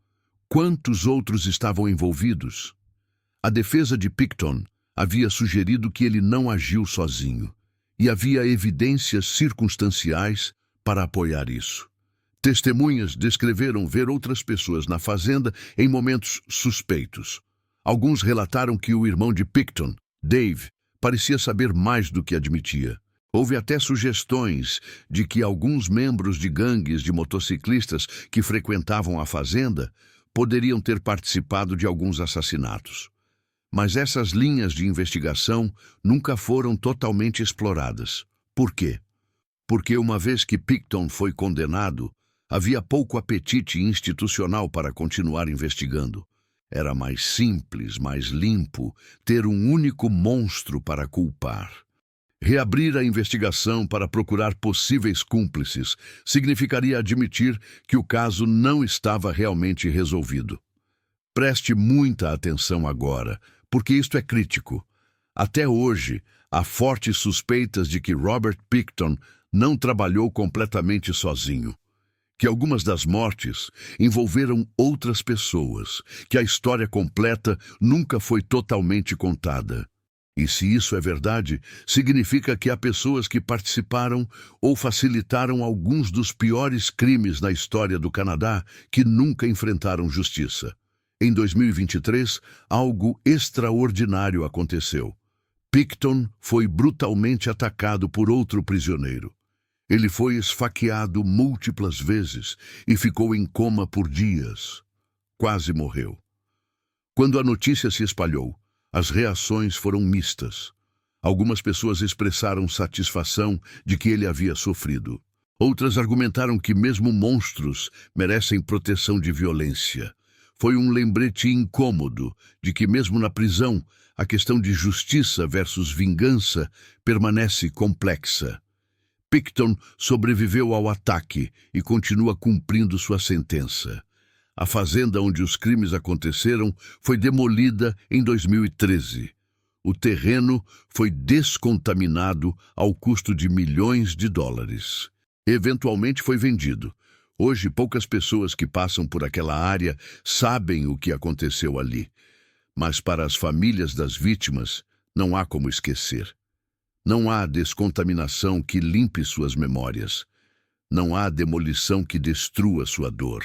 Quantos outros estavam envolvidos? A defesa de Pickton havia sugerido que ele não agiu sozinho, e havia evidências circunstanciais para apoiar isso. Testemunhas descreveram ver outras pessoas na fazenda em momentos suspeitos. Alguns relataram que o irmão de Pickton, Dave, parecia saber mais do que admitia. Houve até sugestões de que alguns membros de gangues de motociclistas que frequentavam a fazenda poderiam ter participado de alguns assassinatos. Mas essas linhas de investigação nunca foram totalmente exploradas. Por quê? Porque uma vez que Pickton foi condenado, havia pouco apetite institucional para continuar investigando. Era mais simples, mais limpo, ter um único monstro para culpar. Reabrir a investigação para procurar possíveis cúmplices significaria admitir que o caso não estava realmente resolvido. Preste muita atenção agora, porque isto é crítico. Até hoje, há fortes suspeitas de que Robert Pickton não trabalhou completamente sozinho, que algumas das mortes envolveram outras pessoas, que a história completa nunca foi totalmente contada. E se isso é verdade, significa que há pessoas que participaram ou facilitaram alguns dos piores crimes na história do Canadá que nunca enfrentaram justiça. Em 2023, algo extraordinário aconteceu. Pickton foi brutalmente atacado por outro prisioneiro. Ele foi esfaqueado múltiplas vezes e ficou em coma por dias. Quase morreu. Quando a notícia se espalhou, as reações foram mistas. Algumas pessoas expressaram satisfação de que ele havia sofrido. Outras argumentaram que mesmo monstros merecem proteção de violência. Foi um lembrete incômodo de que mesmo na prisão, a questão de justiça versus vingança permanece complexa. Pickton sobreviveu ao ataque e continua cumprindo sua sentença. A fazenda onde os crimes aconteceram foi demolida em 2013. O terreno foi descontaminado ao custo de milhões de dólares. Eventualmente foi vendido. Hoje, poucas pessoas que passam por aquela área sabem o que aconteceu ali. Mas para as famílias das vítimas, não há como esquecer. Não há descontaminação que limpe suas memórias. Não há demolição que destrua sua dor.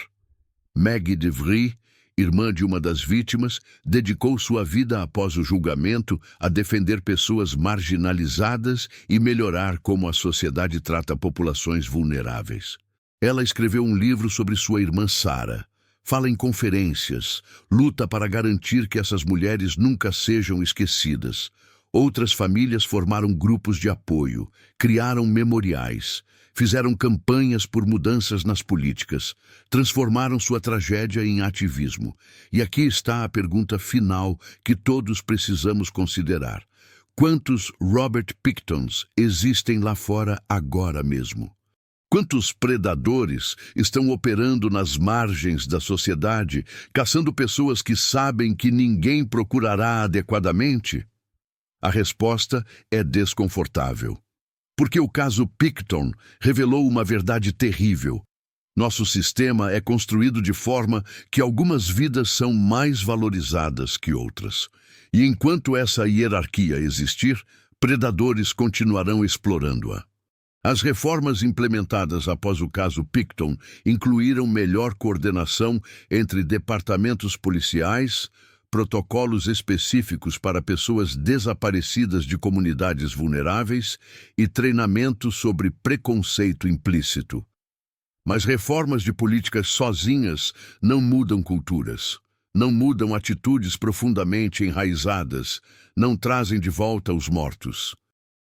Maggie DeVry, irmã de uma das vítimas, dedicou sua vida após o julgamento a defender pessoas marginalizadas e melhorar como a sociedade trata populações vulneráveis. Ela escreveu um livro sobre sua irmã Sarah. Fala em conferências, luta para garantir que essas mulheres nunca sejam esquecidas. Outras famílias formaram grupos de apoio, criaram memoriais, fizeram campanhas por mudanças nas políticas, transformaram sua tragédia em ativismo. E aqui está a pergunta final que todos precisamos considerar. Quantos Robert Picktons existem lá fora agora mesmo? Quantos predadores estão operando nas margens da sociedade, caçando pessoas que sabem que ninguém procurará adequadamente? A resposta é desconfortável. Porque o caso Pickton revelou uma verdade terrível. Nosso sistema é construído de forma que algumas vidas são mais valorizadas que outras. E enquanto essa hierarquia existir, predadores continuarão explorando-a. As reformas implementadas após o caso Pickton incluíram melhor coordenação entre departamentos policiais, protocolos específicos para pessoas desaparecidas de comunidades vulneráveis e treinamento sobre preconceito implícito. Mas reformas de políticas sozinhas não mudam culturas, não mudam atitudes profundamente enraizadas, não trazem de volta os mortos.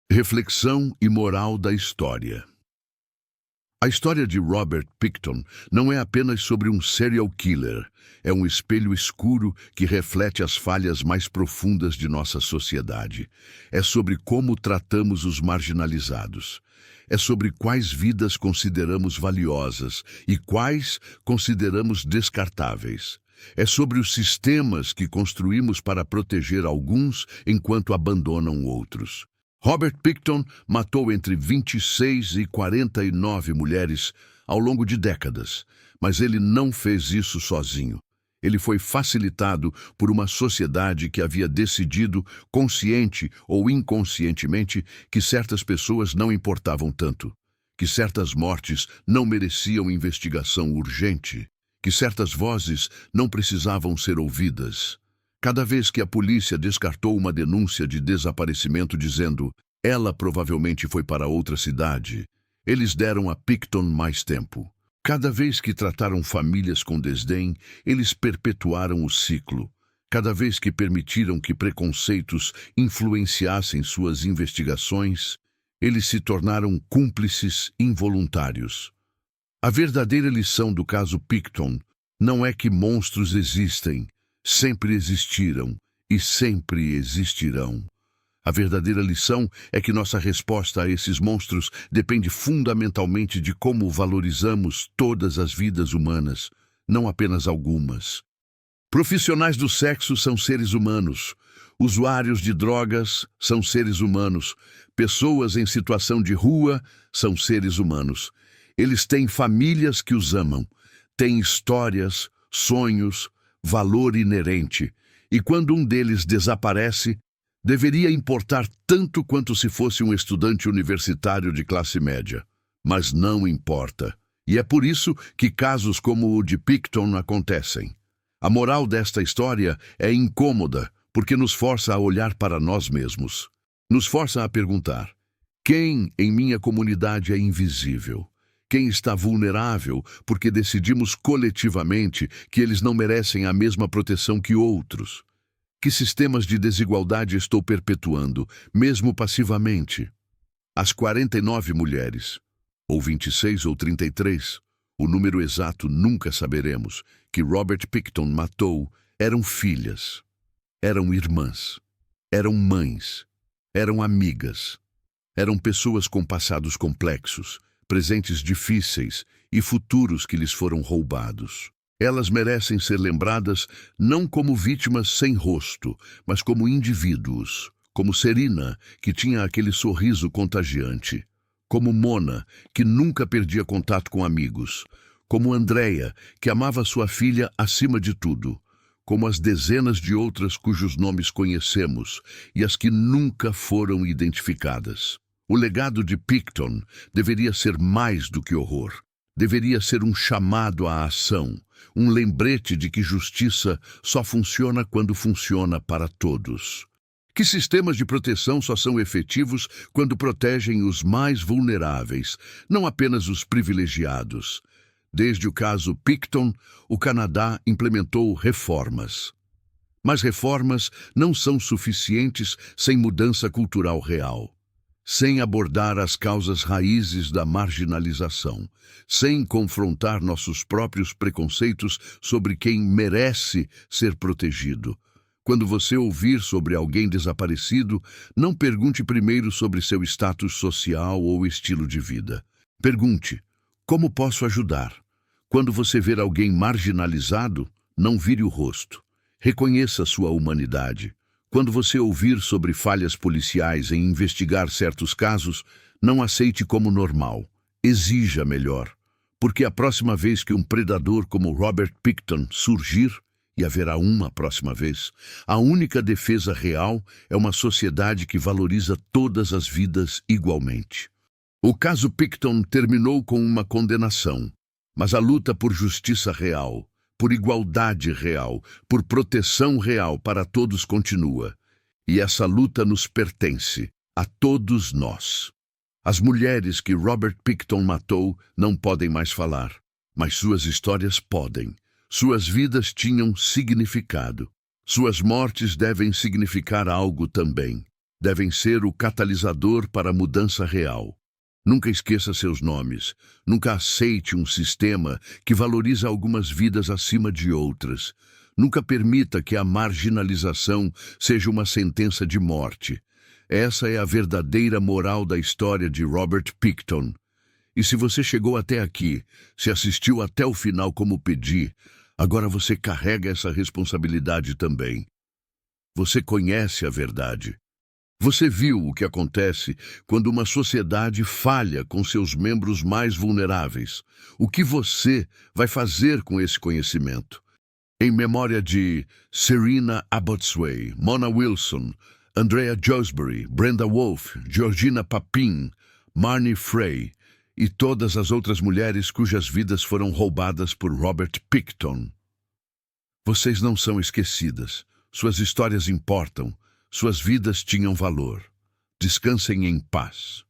Reflexão e moral da história. A história de Robert Pickton não é apenas sobre um serial killer, é um espelho escuro que reflete as falhas mais profundas de nossa sociedade. É sobre como tratamos os marginalizados. É sobre quais vidas consideramos valiosas e quais consideramos descartáveis. É sobre os sistemas que construímos para proteger alguns enquanto abandonam outros. Robert Pickton matou entre 26 e 49 mulheres ao longo de décadas, mas ele não fez isso sozinho. Ele foi facilitado por uma sociedade que havia decidido, consciente ou inconscientemente, que certas pessoas não importavam tanto, que certas mortes não mereciam investigação urgente, que certas vozes não precisavam ser ouvidas. Cada vez que a polícia descartou uma denúncia de desaparecimento dizendo "ela provavelmente foi para outra cidade", eles deram a Pickton mais tempo. Cada vez que trataram famílias com desdém, eles perpetuaram o ciclo. Cada vez que permitiram que preconceitos influenciassem suas investigações, eles se tornaram cúmplices involuntários. A verdadeira lição do caso Pickton não é que monstros existem, sempre existiram e sempre existirão. A verdadeira lição é que nossa resposta a esses monstros depende fundamentalmente de como valorizamos todas as vidas humanas, não apenas algumas. Profissionais do sexo são seres humanos. Usuários de drogas são seres humanos. Pessoas em situação de rua são seres humanos. Eles têm famílias que os amam, têm histórias, sonhos, valor inerente. E quando um deles desaparece, deveria importar tanto quanto se fosse um estudante universitário de classe média. Mas não importa. E é por isso que casos como o de Pickton acontecem. A moral desta história é incômoda, porque nos força a olhar para nós mesmos. Nos força a perguntar: quem em minha comunidade é invisível? Quem está vulnerável porque decidimos coletivamente que eles não merecem a mesma proteção que outros? Que sistemas de desigualdade estou perpetuando, mesmo passivamente? As 49 mulheres, ou 26 ou 33, o número exato nunca saberemos, que Robert Pickton matou, eram filhas, eram irmãs, eram mães, eram amigas, eram pessoas com passados complexos, presentes difíceis e futuros que lhes foram roubados. Elas merecem ser lembradas não como vítimas sem rosto, mas como indivíduos. Como Serena, que tinha aquele sorriso contagiante. Como Mona, que nunca perdia contato com amigos. Como Andrea, que amava sua filha acima de tudo. Como as dezenas de outras cujos nomes conhecemos e as que nunca foram identificadas. O legado de Picton deveria ser mais do que horror. Deveria ser um chamado à ação, um lembrete de que justiça só funciona quando funciona para todos. Que sistemas de proteção só são efetivos quando protegem os mais vulneráveis, não apenas os privilegiados. Desde o caso Picton, o Canadá implementou reformas. Mas reformas não são suficientes sem mudança cultural real. Sem abordar as causas raízes da marginalização, sem confrontar nossos próprios preconceitos sobre quem merece ser protegido. Quando você ouvir sobre alguém desaparecido, não pergunte primeiro sobre seu status social ou estilo de vida. Pergunte: como posso ajudar? Quando você ver alguém marginalizado, não vire o rosto. Reconheça sua humanidade. Quando você ouvir sobre falhas policiais em investigar certos casos, não aceite como normal. Exija melhor. Porque a próxima vez que um predador como Robert Picton surgir, e haverá uma próxima vez, a única defesa real é uma sociedade que valoriza todas as vidas igualmente. O caso Picton terminou com uma condenação, mas a luta por justiça real, por igualdade real, por proteção real para todos continua. E essa luta nos pertence, a todos nós. As mulheres que Robert Picton matou não podem mais falar, mas suas histórias podem. Suas vidas tinham significado. Suas mortes devem significar algo também. Devem ser o catalisador para a mudança real. Nunca esqueça seus nomes. Nunca aceite um sistema que valoriza algumas vidas acima de outras. Nunca permita que a marginalização seja uma sentença de morte. Essa é a verdadeira moral da história de Robert Picton. E se você chegou até aqui, se assistiu até o final como pedi, agora você carrega essa responsabilidade também. Você conhece a verdade. Você viu o que acontece quando uma sociedade falha com seus membros mais vulneráveis. O que você vai fazer com esse conhecimento? Em memória de Serena Abotsway, Mona Wilson, Andrea Josbury, Brenda Wolfe, Georgina Papin, Marnie Frey e todas as outras mulheres cujas vidas foram roubadas por Robert Picton. Vocês não são esquecidas. Suas histórias importam. Suas vidas tinham valor. Descansem em paz.